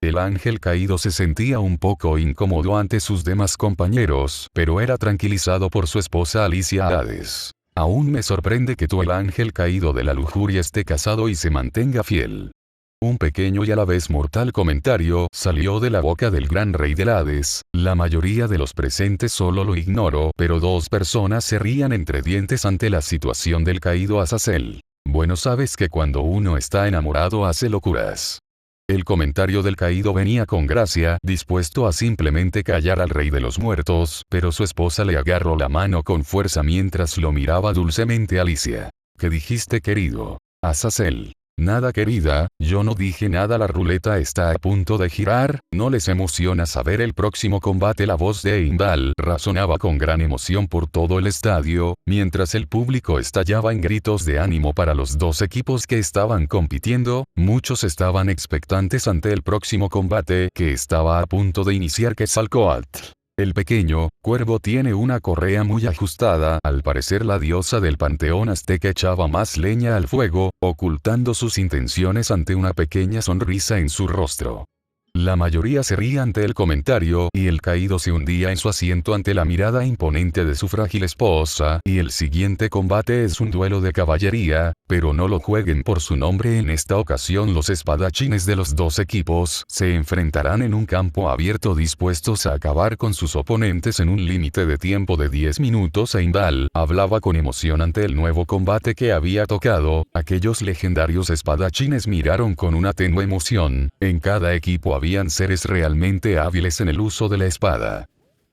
A: El ángel caído se sentía un poco incómodo ante sus demás compañeros, pero era tranquilizado por su esposa Alicia Hades. Aún me sorprende que tú, el ángel caído de la lujuria, esté casado y se mantenga fiel. Un pequeño y a la vez mortal comentario salió de la boca del gran rey del Hades. La mayoría de los presentes solo lo ignoró, pero 2 personas se rían entre dientes ante la situación del caído Azazel. Bueno, sabes que cuando uno está enamorado hace locuras. El comentario del caído venía con gracia, dispuesto a simplemente callar al rey de los muertos, pero su esposa le agarró la mano con fuerza mientras lo miraba dulcemente. Alicia. ¿Qué dijiste, querido? Azazel. Nada, querida, yo no dije nada. La ruleta está a punto de girar, ¿no les emociona saber el próximo combate? La voz de Heimdall razonaba con gran emoción por todo el estadio, mientras el público estallaba en gritos de ánimo para los 2 equipos que estaban compitiendo. Muchos estaban expectantes ante el próximo combate que estaba a punto de iniciar. Quetzalcóatl. El pequeño cuervo tiene una correa muy ajustada. Al parecer la diosa del panteón azteca echaba más leña al fuego, ocultando sus intenciones ante una pequeña sonrisa en su rostro. La mayoría se ría ante el comentario y el caído se hundía en su asiento ante la mirada imponente de su frágil esposa. Y el siguiente combate es un duelo de caballería, pero no lo jueguen por su nombre. En esta ocasión los espadachines de los 2 equipos se enfrentarán en un campo abierto dispuestos a acabar con sus oponentes en un límite de tiempo de 10 minutos. Heimdall hablaba con emoción ante el nuevo combate que había tocado. Aquellos legendarios espadachines miraron con una tenue emoción. En cada equipo habían seres realmente hábiles en el uso de la espada.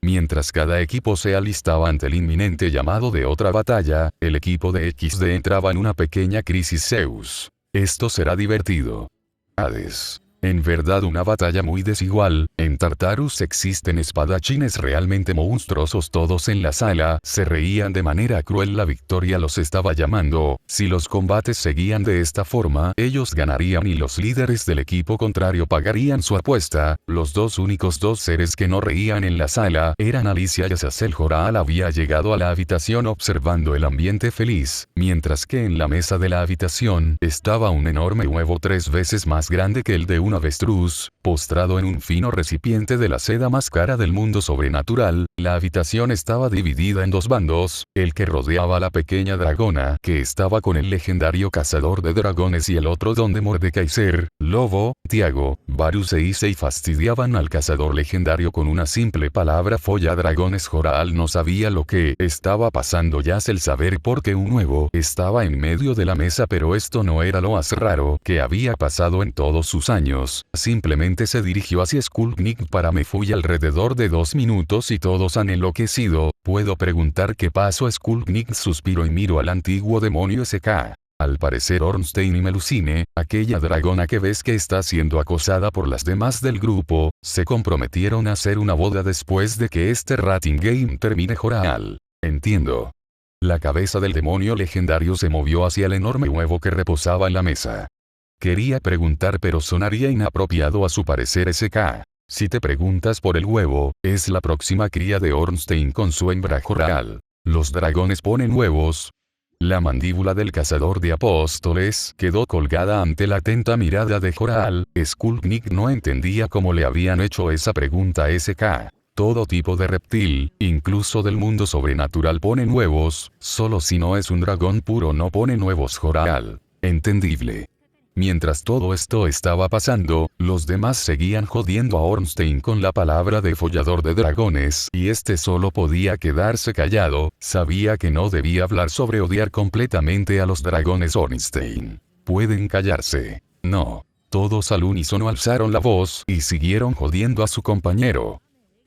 A: Mientras cada equipo se alistaba ante el inminente llamado de otra batalla, el equipo de XD entraba en una pequeña crisis. Zeus. Esto será divertido. Hades. En verdad una batalla muy desigual. En Tartarus existen espadachines realmente monstruosos. Todos en la sala se reían de manera cruel. La victoria los estaba llamando. Si los combates seguían de esta forma, ellos ganarían y los líderes del equipo contrario pagarían su apuesta. Los 2 únicos 2 seres que no reían en la sala eran Alicia y Azazel. Joraal había llegado a la habitación observando el ambiente feliz, mientras que en la mesa de la habitación estaba un enorme huevo 3 veces más grande que el de un avestruz, postrado en un fino recipiente de la seda más cara del mundo sobrenatural. La habitación estaba dividida en 2 bandos, el que rodeaba a la pequeña dragona, que estaba con el legendario cazador de dragones, y el otro donde Mordekaiser, Lobo, Tiago, Varus e Issei fastidiaban al cazador legendario con una simple palabra: folladragones. Joraal no sabía lo que estaba pasando ya el saber porque un huevo estaba en medio de la mesa, pero esto no era lo más raro que había pasado en todos sus años. Simplemente se dirigió hacia Skullknick para me fui alrededor de 2 minutos y todos han enloquecido. ¿Puedo preguntar qué pasó? Skullknick suspiró y miró al antiguo demonio SK. Al parecer Ornstein y Melusine, aquella dragona que ves que está siendo acosada por las demás del grupo, se comprometieron a hacer una boda después de que este Rating Game termine. Joraal. Entiendo. La cabeza del demonio legendario se movió hacia el enorme huevo que reposaba en la mesa. Quería preguntar, pero sonaría inapropiado a su parecer. SK. Si te preguntas por el huevo, es la próxima cría de Ornstein con su hembra. Joraal. ¿Los dragones ponen huevos? La mandíbula del cazador de apóstoles quedó colgada ante la atenta mirada de Joraal. Skullknick no entendía cómo le habían hecho esa pregunta a SK. Todo tipo de reptil, incluso del mundo sobrenatural, ponen huevos, solo si no es un dragón puro no ponen huevos. Joraal. Entendible. Mientras todo esto estaba pasando, los demás seguían jodiendo a Ornstein con la palabra de follador de dragones y este solo podía quedarse callado, sabía que no debía hablar sobre odiar completamente a los dragones Ornstein. Pueden callarse. No. Todos al unísono alzaron la voz y siguieron jodiendo a su compañero.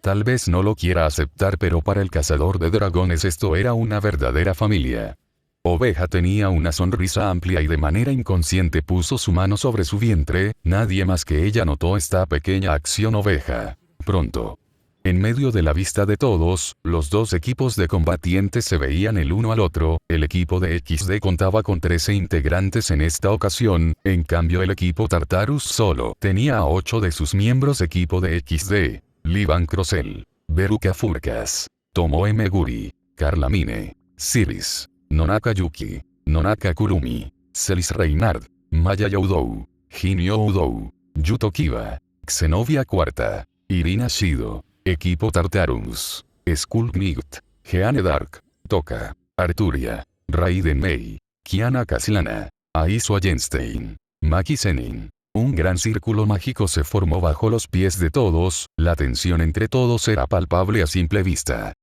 A: Tal vez no lo quiera aceptar, pero para el cazador de dragones esto era una verdadera familia. Oveja tenía una sonrisa amplia y de manera inconsciente puso su mano sobre su vientre, nadie más que ella notó esta pequeña acción. Oveja. Pronto. En medio de la vista de todos, los dos equipos de combatientes se veían el uno al otro, el equipo de XD contaba con 13 integrantes en esta ocasión, en cambio el equipo Tartarus solo tenía a 8 de sus miembros. Equipo de XD. Livan Crossell, Veruca Furcas, Tomoe Meguri, Carla Mine, Siris, Nonaka Yuki, Nonaka Kurumi, Celis Reynard, Maya Youdou, Jinyo Udou, Yuto Kiba, Xenovia Cuarta, Irina Shido, Equipo Tartarus, Skullknight, Jeanne Dark, Toka, Arturia, Raiden Mei, Kiana Kaslana, Aizo Allenstein, Maki Zenin. Un gran círculo mágico se formó bajo los pies de todos, la tensión entre todos era palpable a simple vista.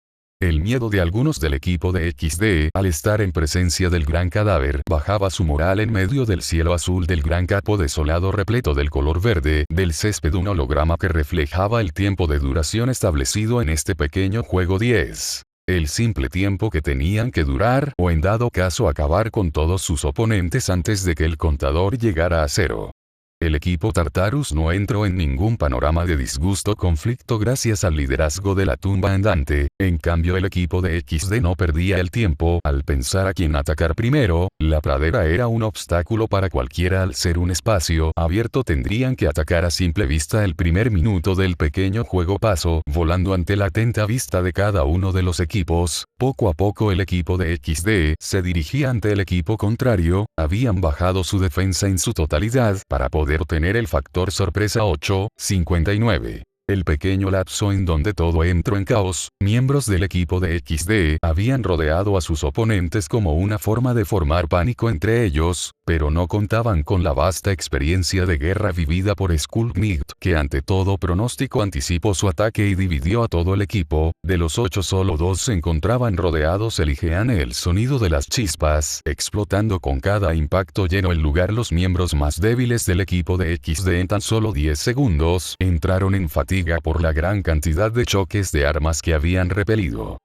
A: El miedo de algunos del equipo de XD al estar en presencia del gran cadáver bajaba su moral en medio del cielo azul del gran capo desolado repleto del color verde del césped, un holograma que reflejaba el tiempo de duración establecido en este pequeño juego 10. El simple tiempo que tenían que durar o en dado caso acabar con todos sus oponentes antes de que el contador llegara a cero. El equipo Tartarus no entró en ningún panorama de disgusto o conflicto gracias al liderazgo de la tumba andante, en cambio el equipo de XD no perdía el tiempo al pensar a quién atacar primero, la pradera era un obstáculo para cualquiera al ser un espacio abierto, tendrían que atacar a simple vista. El primer minuto del pequeño juego pasó volando ante la atenta vista de cada uno de los equipos. Poco a poco el equipo de XD se dirigía ante el equipo contrario, habían bajado su defensa en su totalidad para poder obtener el factor sorpresa 8:59. El pequeño lapso en donde todo entró en caos, miembros del equipo de XD habían rodeado a sus oponentes como una forma de formar pánico entre ellos, pero no contaban con la vasta experiencia de guerra vivida por Skullknight, que ante todo pronóstico anticipó su ataque y dividió a todo el equipo. De los 8 solo 2 se encontraban rodeados. El sonido de las chispas explotando con cada impacto llenó el lugar. Los miembros más débiles del equipo de XD en tan solo 10 segundos entraron en fatiga por la gran cantidad de choques de armas que habían repelido.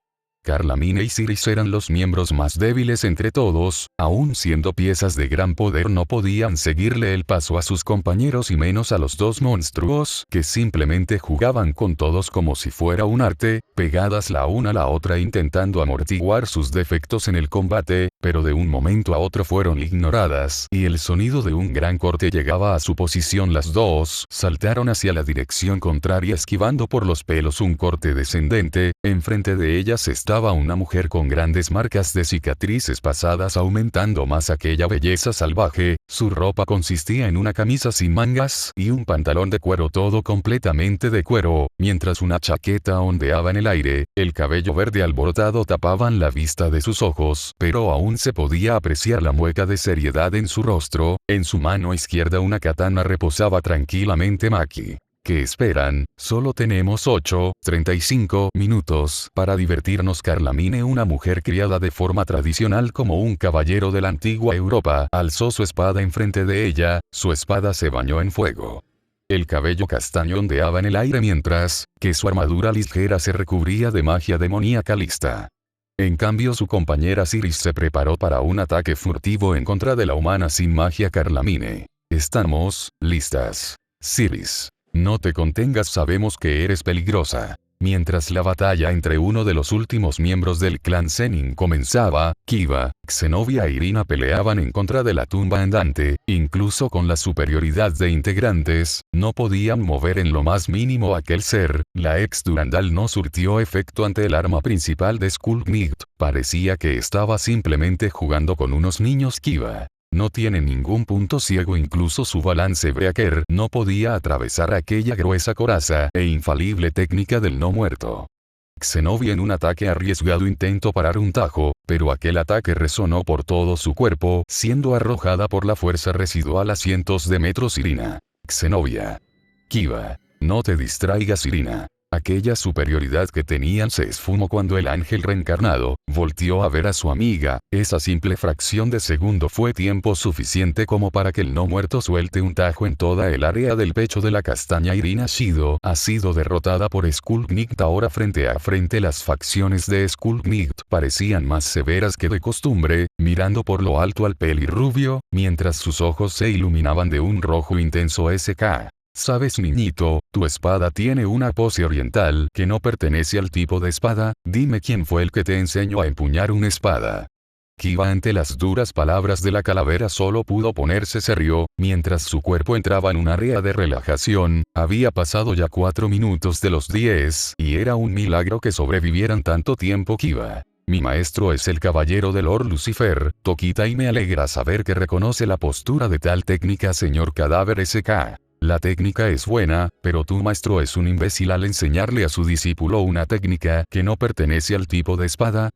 A: Carla Mine y Siris eran los miembros más débiles entre todos, aun siendo piezas de gran poder no podían seguirle el paso a sus compañeros y menos a los dos monstruos que simplemente jugaban con todos como si fuera un arte, pegadas la una a la otra intentando amortiguar sus defectos en el combate, pero de un momento a otro fueron ignoradas y el sonido de un gran corte llegaba a su posición. Las dos saltaron hacia la dirección contraria esquivando por los pelos un corte descendente, enfrente de ellas estaba una mujer con grandes marcas de cicatrices pasadas aumentando más aquella belleza salvaje. Su ropa consistía en una camisa sin mangas y un pantalón de cuero todo completamente de cuero, mientras una chaqueta ondeaba en el aire, el cabello verde alborotado tapaban la vista de sus ojos, pero aún se podía apreciar la mueca de seriedad en su rostro. En su mano izquierda una katana reposaba tranquilamente. Maki. ¿Qué esperan? Solo tenemos 8:35 minutos para divertirnos. Carla Mine, una mujer criada de forma tradicional como un caballero de la antigua Europa, alzó su espada enfrente de ella, su espada se bañó en fuego. El cabello castaño ondeaba en el aire mientras que su armadura ligera se recubría de magia demoníaca lista. En cambio su compañera Siris se preparó para un ataque furtivo en contra de la humana sin magia Carla Mine. Estamos listas. Siris. No te contengas, sabemos que eres peligrosa. Mientras la batalla entre uno de los últimos miembros del clan Zenin comenzaba, Kiba, Xenovia e Irina peleaban en contra de la tumba andante, incluso con la superioridad de integrantes, no podían mover en lo más mínimo aquel ser. La ex Durandal no surtió efecto ante el arma principal de Skullknight, parecía que estaba simplemente jugando con unos niños. Kiba no tiene ningún punto ciego, incluso su balance breaker no podía atravesar aquella gruesa coraza e infalible técnica del no muerto. Zenobia en un ataque arriesgado intentó parar un tajo, pero aquel ataque resonó por todo su cuerpo, siendo arrojada por la fuerza residual a cientos de metros. Irina. Zenobia. Kiba. No te distraigas, Irina. Aquella superioridad que tenían se esfumó cuando el ángel reencarnado volteó a ver a su amiga. Esa simple fracción de segundo fue tiempo suficiente como para que el no muerto suelte un tajo en toda el área del pecho de la castaña. Irina Shido ha sido derrotada por Skullknight. Ahora frente a frente las facciones de Skullknight parecían más severas que de costumbre, mirando por lo alto al pelirrubio, mientras sus ojos se iluminaban de un rojo intenso. ¿Sabes, niñito? Tu espada tiene una pose oriental que no pertenece al tipo de espada. Dime quién fue el que te enseñó a empuñar una espada. Kiba ante las duras palabras de la calavera solo pudo ponerse serio, mientras su cuerpo entraba en un área de relajación. Había pasado ya 4 minutos de los 10 y era un milagro que sobrevivieran tanto tiempo. Kiba. Mi maestro es el caballero de Lord Lucifer, Tokita, y me alegra saber que reconoce la postura de tal técnica, señor Cadáver. La técnica es buena, pero tu maestro es un imbécil al enseñarle a su discípulo una técnica que no pertenece al tipo de espada.